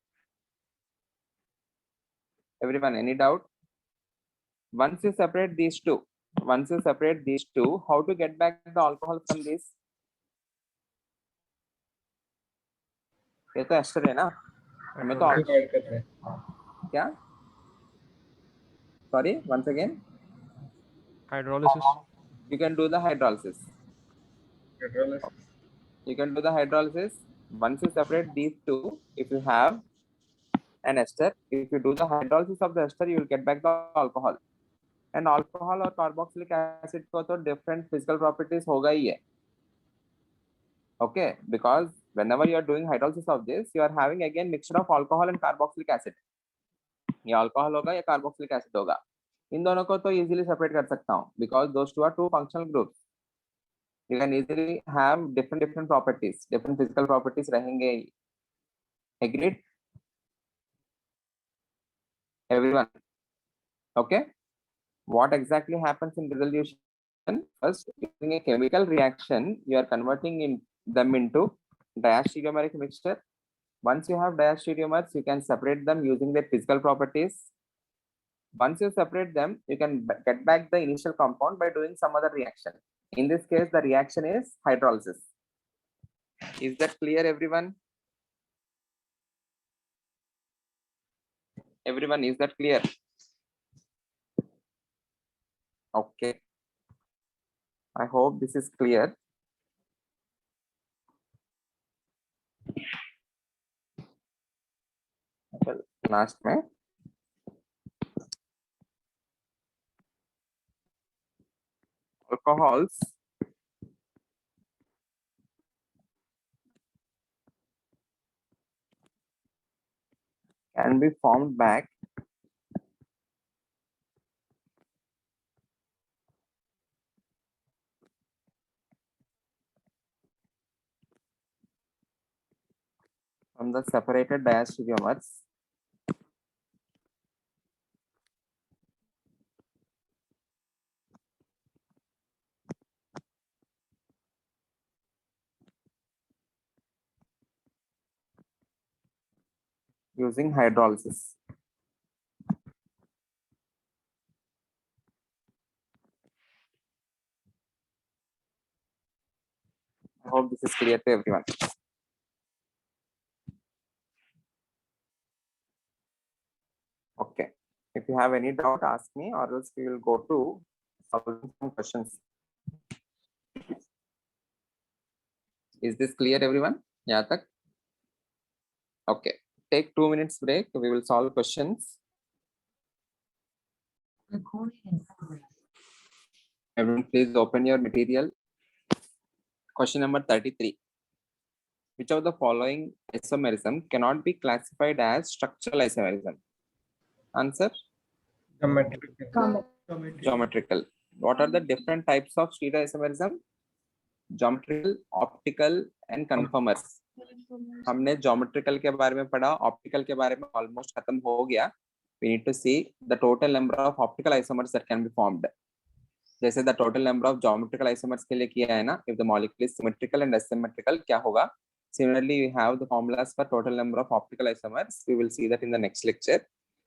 Everyone, any doubt? Once you separate these two, how to get back the alcohol from this? ये तो ester है ना, हमें तो add कर रहे हैं. क्या? Sorry, once again. Hydrolysis. You can do the hydrolysis. Hydrolysis. You can do the hydrolysis. Once you separate these two, if you have an ester, if you do the hydrolysis of the ester, you will get back the alcohol. And alcohol और carboxylic acid को तो different physical properties होगा ही है. Okay, because whenever you are doing hydrolysis of this, you are having again mixture of alcohol and carboxylic acid. ये alcohol होगा या carboxylic acid होगा. इन दोनों को तो easily separate कर सकता हूँ because those two are two functional groups. You can easily have different properties, different physical properties रहेंगे. Agreed? Everyone. Okay. What exactly happens in dissolution? First, using a chemical reaction, you are converting them into diastereomeric mixture. Once you have diastereomers, you can separate them using their physical properties. Once you separate them, you can get back the initial compound by doing some other reaction. In this case, the reaction is hydrolysis. Is that clear, everyone? Everyone, is that clear? Okay. I hope this is clear. Well, last में alcohols can be formed back from the separated diastereomers using hydrolysis. I hope this is clear to everyone. If you have any doubt, ask me, or else we will go to solving some questions. Is this clear, everyone? Yeah, tak? Okay. Take 2 minutes break. We will solve questions. Everyone, please open your material. Question number 33. Which of the following isomerism cannot be classified as structural isomerism? Answer: geometrical. What are the different types of stereoisomerism? Geometrical, optical and conformers. हमने geometrical के बारे में पढ़ा, optical के बारे में almost खत्म हो गया. We need to see the total number of optical isomers that can be formed. जैसे the total number of geometrical isomers के लिए किया है ना, if the molecule is symmetrical and asymmetrical क्या होगा? Similarly, we have the formulas for total number of optical isomers. We will see that in the next lecture.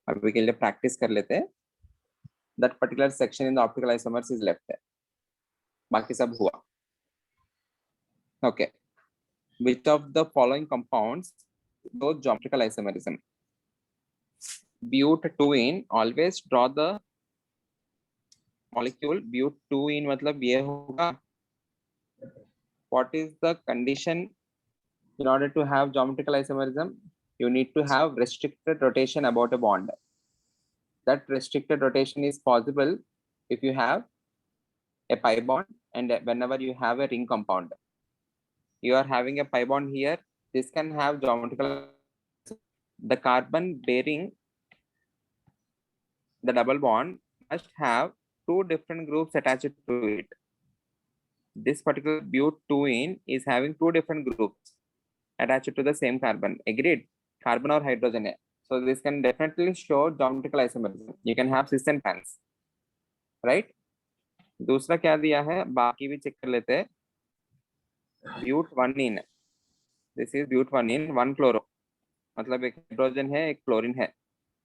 अभी के लिए practice कर लेते हैं. That particular section in the optical isomers is left. बाकी सब हुआ. Okay. Which of the following compounds show geometrical isomerism? But2ene. Always draw the molecule. but2ene मतलब ये होगा. What is the condition in order to have geometrical isomerism? You need to have restricted rotation about a bond. That restricted rotation is possible if you have a pi bond and whenever you have a ring compound. You are having a pi bond here. This can have geometrical. The carbon bearing the double bond must have two different groups attached to it. This particular but2ene is having two different groups attached to the same carbon. Agreed? Carbon or hydrogen है. So this can definitely show geometrical isomerism. You can have cis and trans. Right? दूसरा क्या दिया है? बाकी भी check कर लेते हैं. but1ene. This is but1ene, 1 chloro. मतलब एक hydrogen है, एक chlorine है.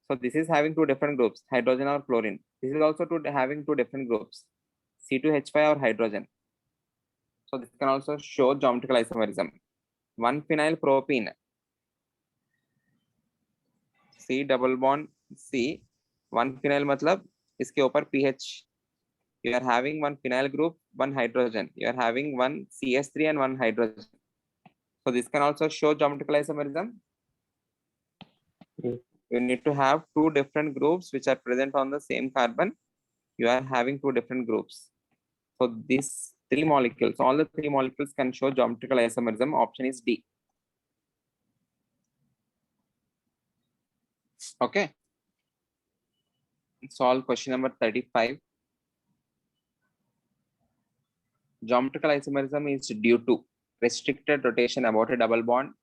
So this is having two different groups, hydrogen or chlorine. This is also having two different groups, C2H5 or hydrogen. So this can also show geometrical isomerism. 1-phenyl propene, C double bond C. 1-phenyl मतलब इसके ऊपर pH. You are having one phenyl group, one hydrogen. You are having one CH3 and one hydrogen. So this can also show geometrical isomerism. You need to have two different groups which are present on the same carbon. You are having two different groups. So these three molecules, all the three molecules can show geometrical isomerism. Option is D. Okay. Solve question number 35. Geometrical isomerism is due to restricted rotation about a double bond.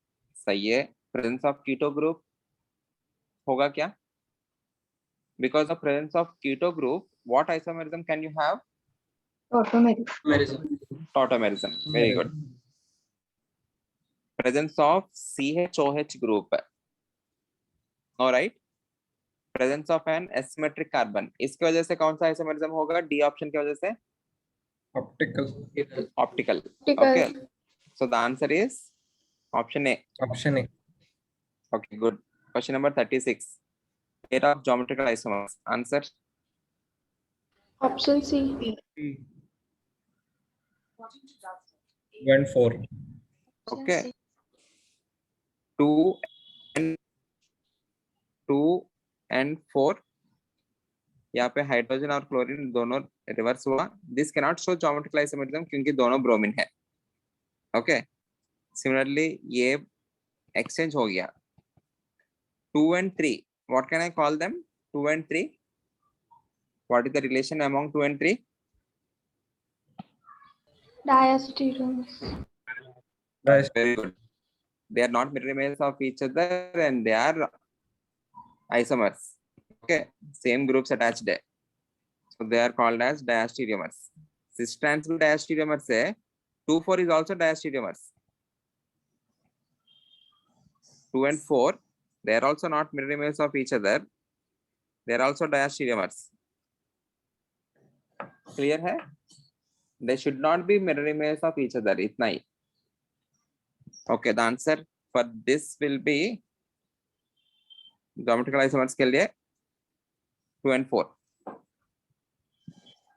सही है. Presence of keto group होगा क्या? Because of presence of keto group, what isomerism can you have? Tautomerism. Very good. Presence of CHOH group. All right. Presence of an asymmetric carbon. इसके वजह से कौन सा isomerism होगा? D option की वजह से? Optical. Okay. So the answer is option A. Option A. Okay, good. Question number 36. Pair of geometrical isomers. Answer. Option C. 1-4. Okay. 2 and 4. यहाँ पे हाइड्रोजन और क्लोरीन दोनों रिवर्स हुआ. This cannot show geometrical isomerism क्योंकि दोनों bromine है. Okay. Similarly ये exchange हो गया. 2 and 3. What can I call them? 2 and 3. What is the relation among 2 and 3? Diastereomers. Very good. They are not mirror images of each other and they are isomers. Okay, same groups attached there. So they are called as diastereomers. Cis trans diastereomers say 2-4 is also diastereomers. 2 and 4, they are also not mirror images of each other. They are also diastereomers. Clear hai? They should not be mirror images of each other. Itna hi. Okay, the answer for this will be geometrical isomers के लिए 2 and 4.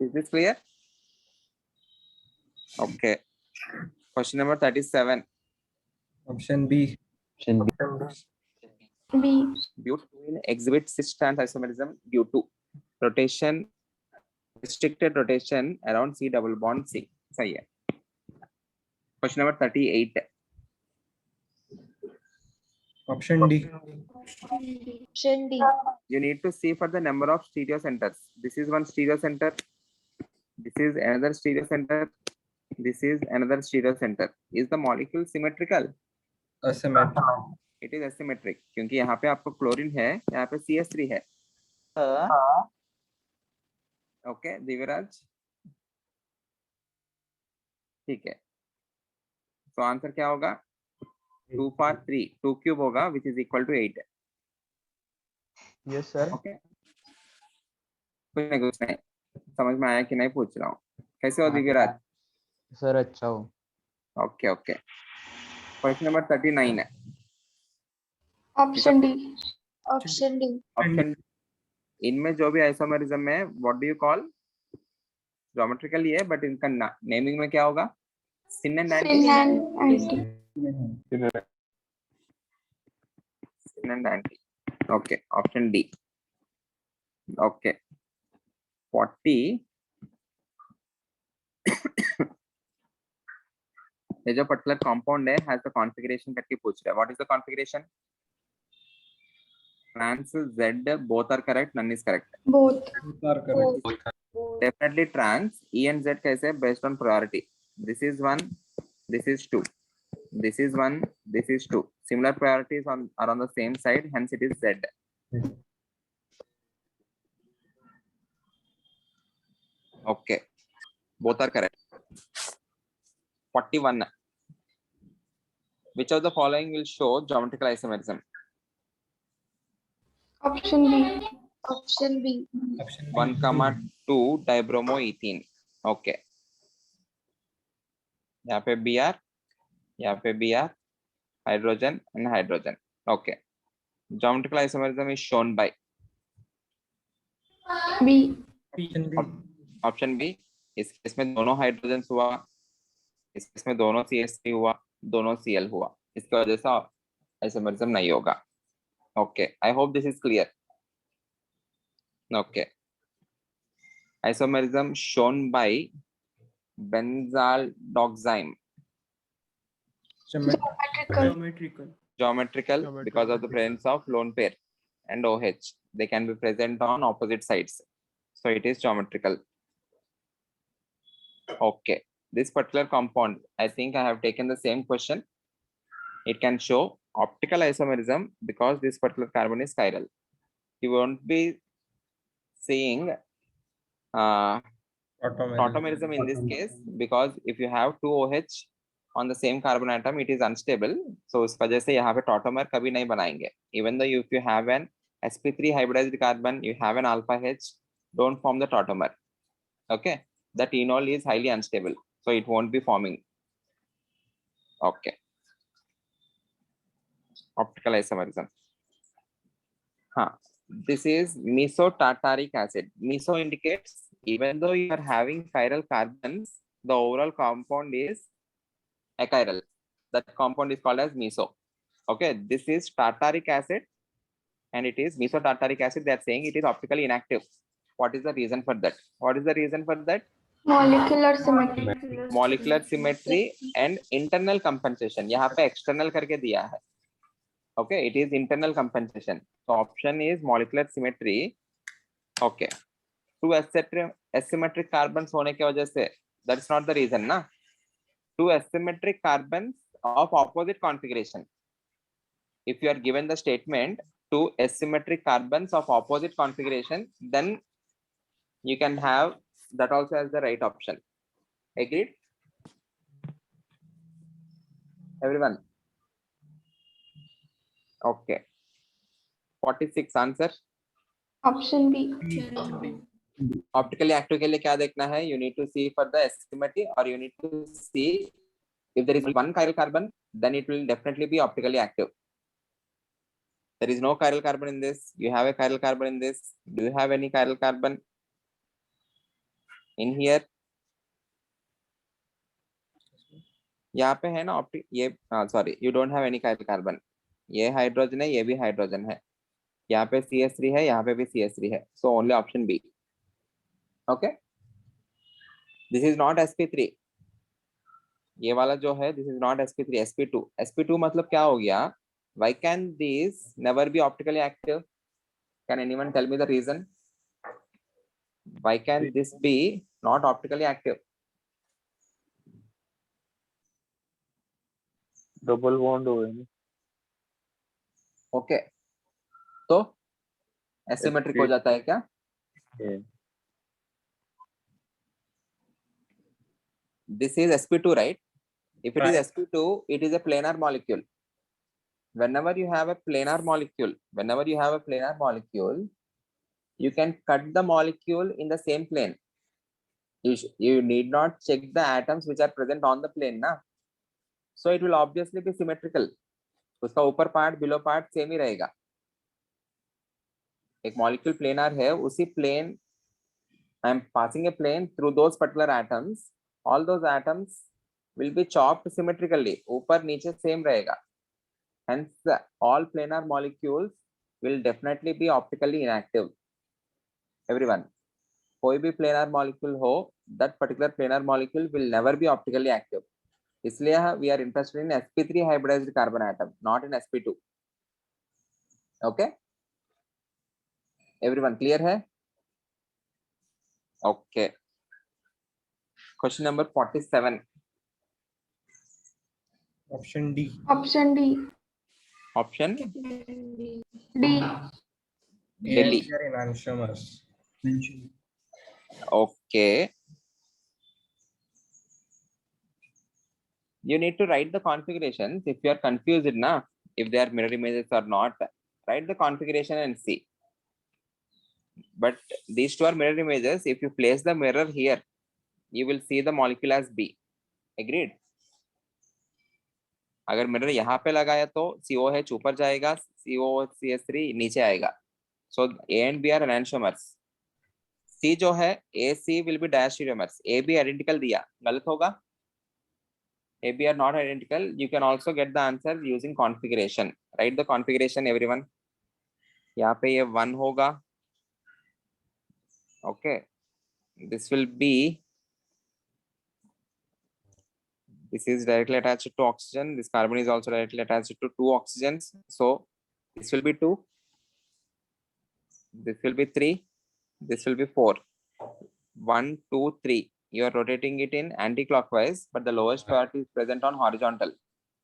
Is this clear? Okay. Question number 37. Option B. Option B. B. Butane exhibits cis-trans isomerism due to rotation, restricted rotation around C double bond C. सही है. Question number 38. Option D. Option D. You need to see for the number of stereo centers. This is one stereo center. This is another stereo center. This is another stereo center. Is the molecule symmetrical? Asymmetric. It is asymmetric क्योंकि यहाँ पे आपको chlorine है, यहाँ पे CS3 है. Okay Divyaraj, ठीक है. तो आंसर क्या होगा? 2 पावर 3, 2 क्यूब होगा which is equal to 8. Yes, sir. Okay, कुछ नहीं, समझ में आया कि नहीं पूछ रहा हूँ. कैसे हो दिव्यराज? Sir, अच्छा हो. Okay okay. क्वेश्चन नंबर 39 है. Option D. Option D. Option इनमें जो भी आइसोमेरिज्म है what do you call? Geometrical ही है बट इनका नेमिंग में क्या होगा? Syn and anti. Sin and anti. Sin and anti. Okay, option D. Okay. 40. ये जो पर्टिकुलर कंपाउंड है हैज द कॉन्फ़िगरेशन करके पूछ रहा है. What is the configuration? Trans Z both are correct, none is correct. Both. Both are correct. Definitely trans E and Z कैसे? Based on priority. This is 1, this is 2. This is 1, this is 2. Similar priorities are on the same side, hence it is Z. Okay, both are correct. 41. Which of the following will show geometrical isomerism? Option B. Option B. Option 1,2 dibromoethene. Okay. यहाँ पे Br, यहाँ पे Br, hydrogen and hydrogen. Okay. Geometrical isomerism is shown by B. Option B. Option B. इस case में दोनों hydrogen हुआ, इस case में दोनों CH3 हुआ, दोनों Cl हुआ. इसकी वजह से आइसोमेरिज्म नहीं होगा. Okay, I hope this is clear. Okay. Isomerism shown by benzaldoxime. Geometrical. Geometrical because of the presence of lone pair and OH. They can be present on opposite sides. So it is geometrical. Okay. This particular compound, I think I have taken the same question. It can show optical isomerism because this particular carbon is chiral. You won't be seeing tautomerism in this case because if you have 2 OH on the same carbon atom, it is unstable. So इस वजह से यहाँ पे tautomer कभी नहीं बनाएंगे. Even though if you have an sp3 hybridized carbon, you have an alpha H, don't form the tautomer. Okay, that enol is highly unstable, so it won't be forming. Okay. Optical isomerism. This is mesotartaric acid. Meso indicates even though you are having chiral carbons, the overall compound is achiral. That compound is called as meso. Okay, this is tartaric acid and it is mesotartaric acid. They are saying it is optically inactive. What is the reason for that? What is the reason for that? Molecular symmetry. Molecular symmetry and internal compensation. यहाँ पे external करके दिया है. Okay, it is internal compensation. So option is molecular symmetry. Okay. Two asymmetric carbons होने की वजह से, that's not the reason ना. Two asymmetric carbons of opposite configuration. If you are given the statement two asymmetric carbons of opposite configuration, then you can have that also as the right option. Agreed? Everyone? Okay. 46 answer. Option B. Optically active के लिए क्या देखना है? You need to see for the asymmetry or you need to see if there is one chiral carbon, then it will definitely be optically active. There is no chiral carbon in this. You have a chiral carbon in this. Do you have any chiral carbon in here? यहाँ पे है ना optic ये sorry you don't have any chiral carbon. ये hydrogen है, ये भी hydrogen है. यहाँ पे CH3 है, यहाँ पे भी CH3 है. So only option B. Okay. This is not sp3. ये वाला जो है this is not sp3, sp2. sp2 मतलब क्या हो गया? Why can these never be optically active? Can anyone tell me the reason? Why can this be not optically active? Double bond हो गया. Okay. तो asymmetric हो जाता है क्या? This is sp2, right? If it is sp2, it is a planar molecule. Whenever you have a planar molecule, you can cut the molecule in the same plane. You need not check the atoms which are present on the plane, na? So it will obviously be symmetrical. उसका ऊपर part below part same ही रहेगा. एक molecule planar है, उसी plane I am passing a plane through those particular atoms. All those atoms will be chopped symmetrically. ऊपर नीचे same रहेगा. Hence all planar molecules will definitely be optically inactive. Everyone, कोई भी planar molecule हो, that particular planar molecule will never be optically active. इसलिए we are interested in sp3 hybridized carbon atom, not in sp2. Okay, everyone clear है? Okay. Question number 47. Option D. Option D. Option D. Delhi. They are enantiomers. Okay. You need to write the configurations. If you are confused enough, if they are mirror images or not, write the configuration and see. But these two are mirror images. If you place the mirror here, you will see the molecule as B. Agreed? अगर mirror यहाँ पे लगाया तो COH ऊपर जाएगा, COCH3 नीचे आएगा. So A and B are enantiomers. C जो है AC will be diastereomers. AB identical दिया, गलत होगा. AB are not identical. You can also get the answer using configuration. Write the configuration, everyone. यहाँ पे ये 1 होगा. Okay. This will be. This is directly attached to oxygen. This carbon is also directly attached to 2 oxygens. So this will be 2. This will be 3. This will be 4. 1, 2, 3. You are rotating it in anti-clockwise, but the lowest part is present on horizontal.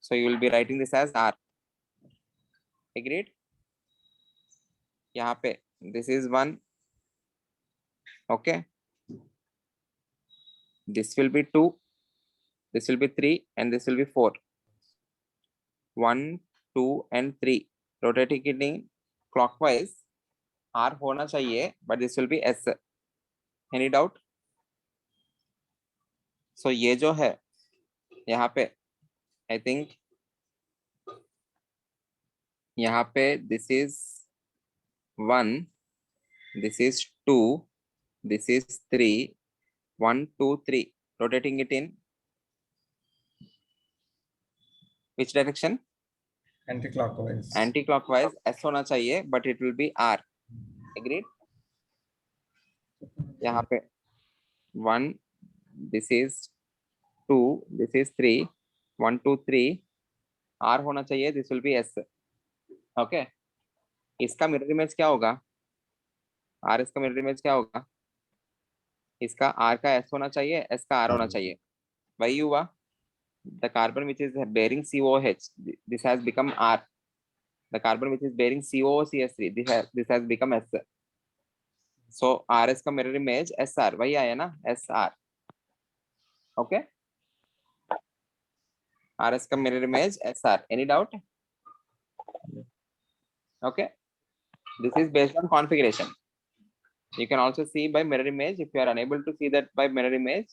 So you will be writing this as R. Agreed? यहाँ पे this is 1. Okay. This will be 2. This will be 3 and this will be 4. 1, 2 and 3. Rotating it in clockwise. R होना चाहिए, but this will be S. Any doubt? So ये जो है यहाँ पे I think यहाँ पे this is 1, this is 2, this is 3, 1, 2, 3. Rotating it in which direction? Anti-clockwise. Anti-clockwise. S होना चाहिए, but it will be R. Agreed? यहाँ पे 1, this is 2, this is 3, 1, 2, 3. R होना चाहिए, this will be S. Okay. इसका mirror image क्या होगा? R इसका मिरर इमेज क्या होगा? इसका R का S होना चाहिए, S का R होना चाहिए. वही हुआ. The carbon which is bearing COH, this has become R. The carbon which is bearing COCH3, this has become S. So RS का mirror image SR, वही आया ना, SR. Okay. RS का mirror image SR. Any doubt? Okay. This is based on configuration. You can also see by mirror image. If you are unable to see that by mirror image,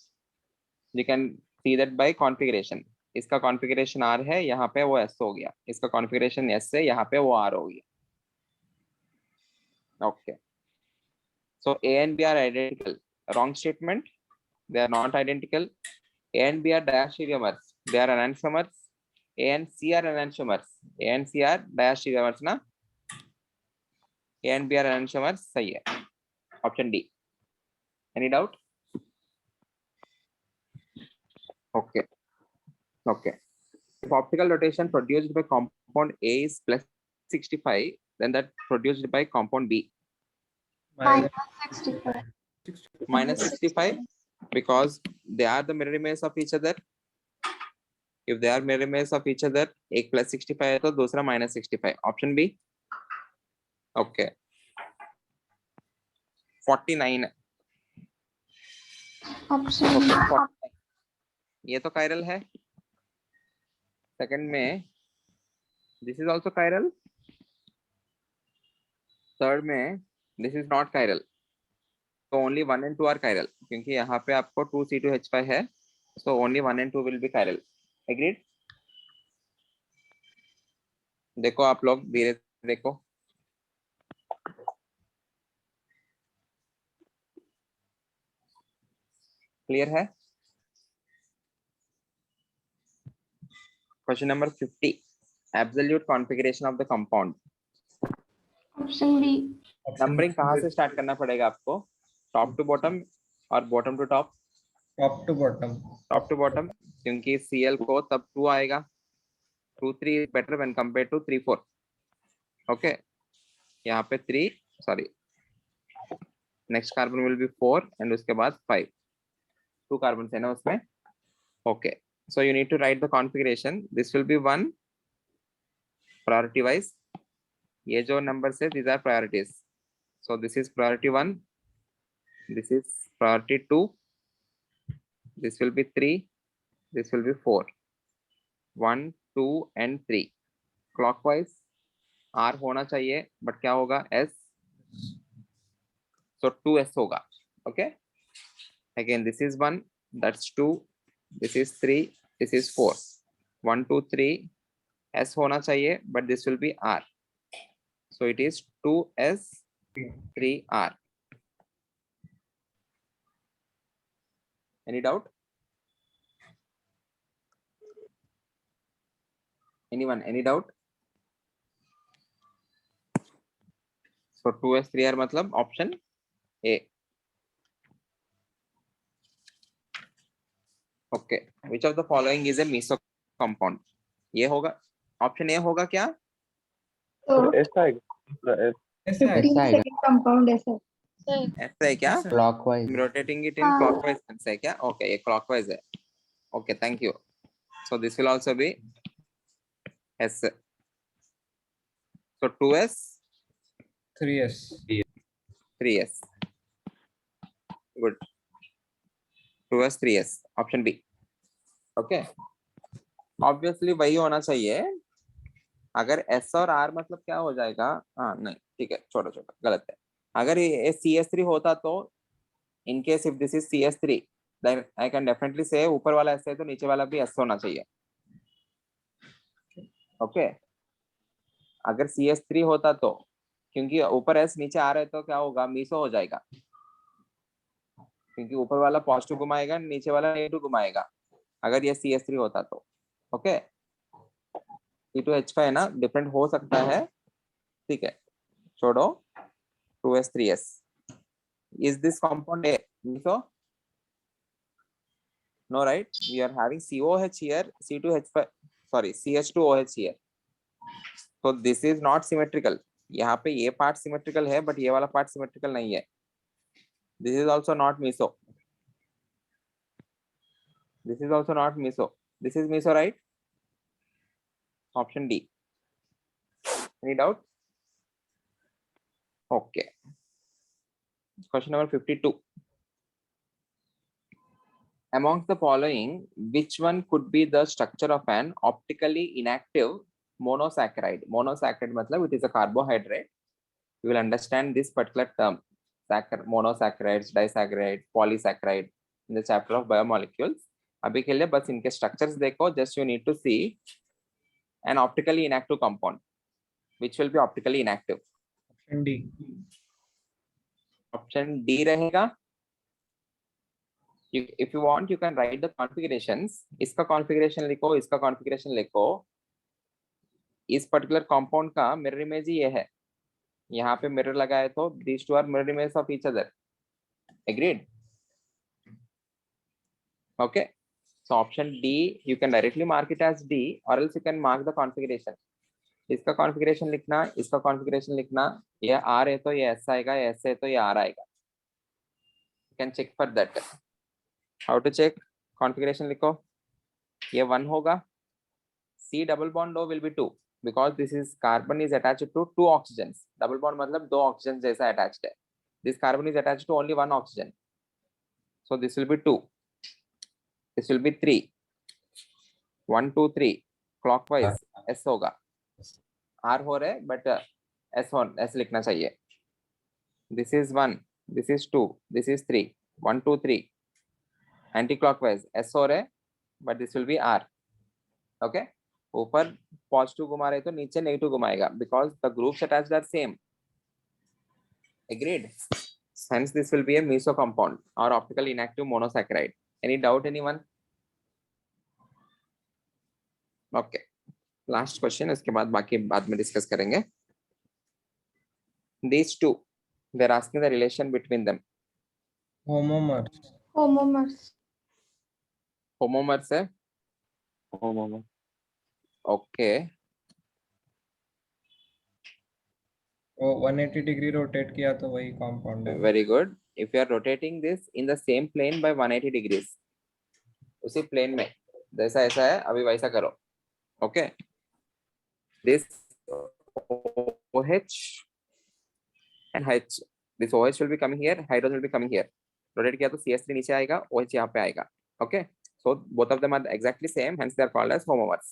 you can see that by configuration. इसका configuration R है, यहाँ पे वो S हो गया. इसका configuration S है, यहाँ पे वो R हो गया. Okay. So A and B are identical. Wrong statement. They are not identical. A and B are diastereomers. They are enantiomers. A and C are enantiomers. A and C are diastereomers ना. A and B are enantiomers. सही है. Option D. Any doubt? Okay. Okay. If optical rotation produced by compound A is plus 65, then that produced by compound B Minus 65. minus 65 because they are the mirror image of each other. If they are mirror image of each other, एक plus 65 है तो दूसरा minus 65. Option B. Okay. 49. Option B. 49. ये तो chiral है. Second में this is also chiral. Third में this is not chiral. So only 1 and 2 are chiral. क्योंकि यहाँ पे आपको 2C2H5 है. So only 1 and 2 will be chiral. Agreed? देखो आप लोग धीरे देखो. Clear है? Question number 50. Absolute configuration of the compound. Option B. Numbering कहाँ से start करना पड़ेगा आपको? Top to bottom और bottom to top? top to bottom. Top to bottom. क्योंकि Cl को तब 2 आएगा. 2, 3 is better when compared to 3, 4. Okay. यहाँ पे 3, sorry. Next carbon will be 4 and उसके बाद 5. 2 carbons है ना उसमें? Okay. So you need to write the configuration. This will be 1 priority wise. ये जो numbers है, these are priorities. So this is priority 1. This is priority 2. This will be 3. This will be 4. 1, 2 and 3. Clockwise. R होना चाहिए, but क्या होगा? S. So 2S होगा. Okay. Again, this is 1. That's 2. This is 3. This is 4. 1, 2, 3. S होना चाहिए, but this will be R. So it is 2S, 3R. Any doubt? Anyone? Any doubt? So 2S, 3R मतलब option A. Okay. Which of the following is a meso compound? ये होगा option A होगा क्या? तो ऐसा है ऐसा है. ऐसा आएगा. second compound ऐसा ऐसा है क्या? Clockwise. I'm rotating it in हाँ. clockwise sense है क्या? Okay, ये clockwise है. Okay, thank you. So this will also be S. So 2S, 3s. 3S. Good. 2S, 3S. Option B. Okay. Obviously वही होना चाहिए. अगर S और R मतलब क्या हो जाएगा? हाँ नहीं ठीक है, छोटा छोटा गलत है. अगर ये CS3 होता तो in case if this is CS3 then I can definitely say ऊपर वाला S है तो नीचे वाला भी S होना चाहिए. ओके. अगर CS3 होता तो क्योंकि ऊपर S नीचे आ रहा है तो क्या होगा? मीसो हो जाएगा. क्योंकि ऊपर वाला पॉजिटिव घुमाएगा, नीचे वाला नेगेटिव घुमाएगा. अगर ये CS3 होता तो ओके. C2H5 है ना, डिफरेंट हो सकता है. ठीक है, छोड़ो. 2S, 3S. Is this compound A? So no, right? We are having COH here, C2H5, sorry, CH2OH here. So this is not symmetrical. यहाँ पे ये पार्ट सिमेट्रिकल है, बट ये वाला पार्ट सिमेट्रिकल नहीं है. This is also not meso. This is also not meso. This is meso, right? Option D. Any doubt? Okay. Question number 52. Amongst the following, which one could be the structure of an optically inactive monosaccharide? Monosaccharide मतलब it is a carbohydrate. You will understand this particular term. Monosaccharides, disaccharides, polysaccharide in the chapter of biomolecules. अभी के लिए बस इनके structures देखो. Just you need to see an optically inactive compound. Which will be optically inactive? Option D. Option D रहेगा. If you want, you can write the configurations. इसका configuration लिखो, इसका configuration लिखो. इस particular compound का mirror image ही ये है. यहाँ पे mirror लगा है तो these two are mirror image of each other. Agreed? Okay. So option D, you can directly mark it as D, or else you can mark the configuration. इसका configuration लिखना, इसका configuration लिखना. ये R है तो ये S आएगा, ये S है तो ये R आएगा. You can check for that. How to check? Configuration लिखो. ये 1 होगा. C double bond O will be 2 because this is carbon is attached to 2 oxygens. Double bond मतलब 2 oxygens जैसा attached है. This carbon is attached to only 1 oxygen. So this will be 2. This will be 3. 1, 2, 3. Clockwise S होगा. R हो रहा है but S लिखना चाहिए. This is 1. This is 2. This is 3. 1, 2, 3. Anti-clockwise S हो रहा है but this will be R. Okay. ऊपर पॉजिटिव घुमा रहे तो नीचे नेगेटिव घुमाएगा because the groups attached are same. Agreed? Hence this will be a meso compound or optical inactive monosaccharide. Any doubt anyone? Okay. Last question. इसके बाद बाकी बाद में डिस्कस करेंगे. These two, they're asking the relation between them. Homomers. Homomers. Homomers है. homomer. Okay. वो 180 degree rotate किया तो वही कंपाउंड है. Very good. If you are rotating this in the same plane by 180 degrees, उसी plane में जैसा ऐसा है अभी वैसा करो. Okay. This OH and H. This OH will be coming here. Hydrogen will be coming here. Rotate किया तो CS3 नीचे आएगा. OH यहाँ पे आएगा. Okay. So both of them are exactly same. Hence they are called as homomers.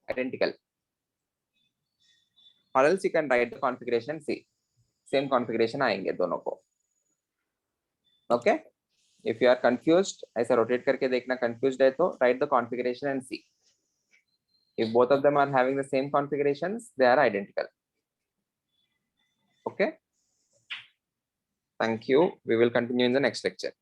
Identical. Or else you can write the configuration C. Same configuration आएंगे दोनों को. Okay. If you are confused, ऐसा rotate करके देखना confused है तो write the configuration and see. If both of them are having the same configurations, they are identical. Okay. Thank you. We will continue in the next lecture.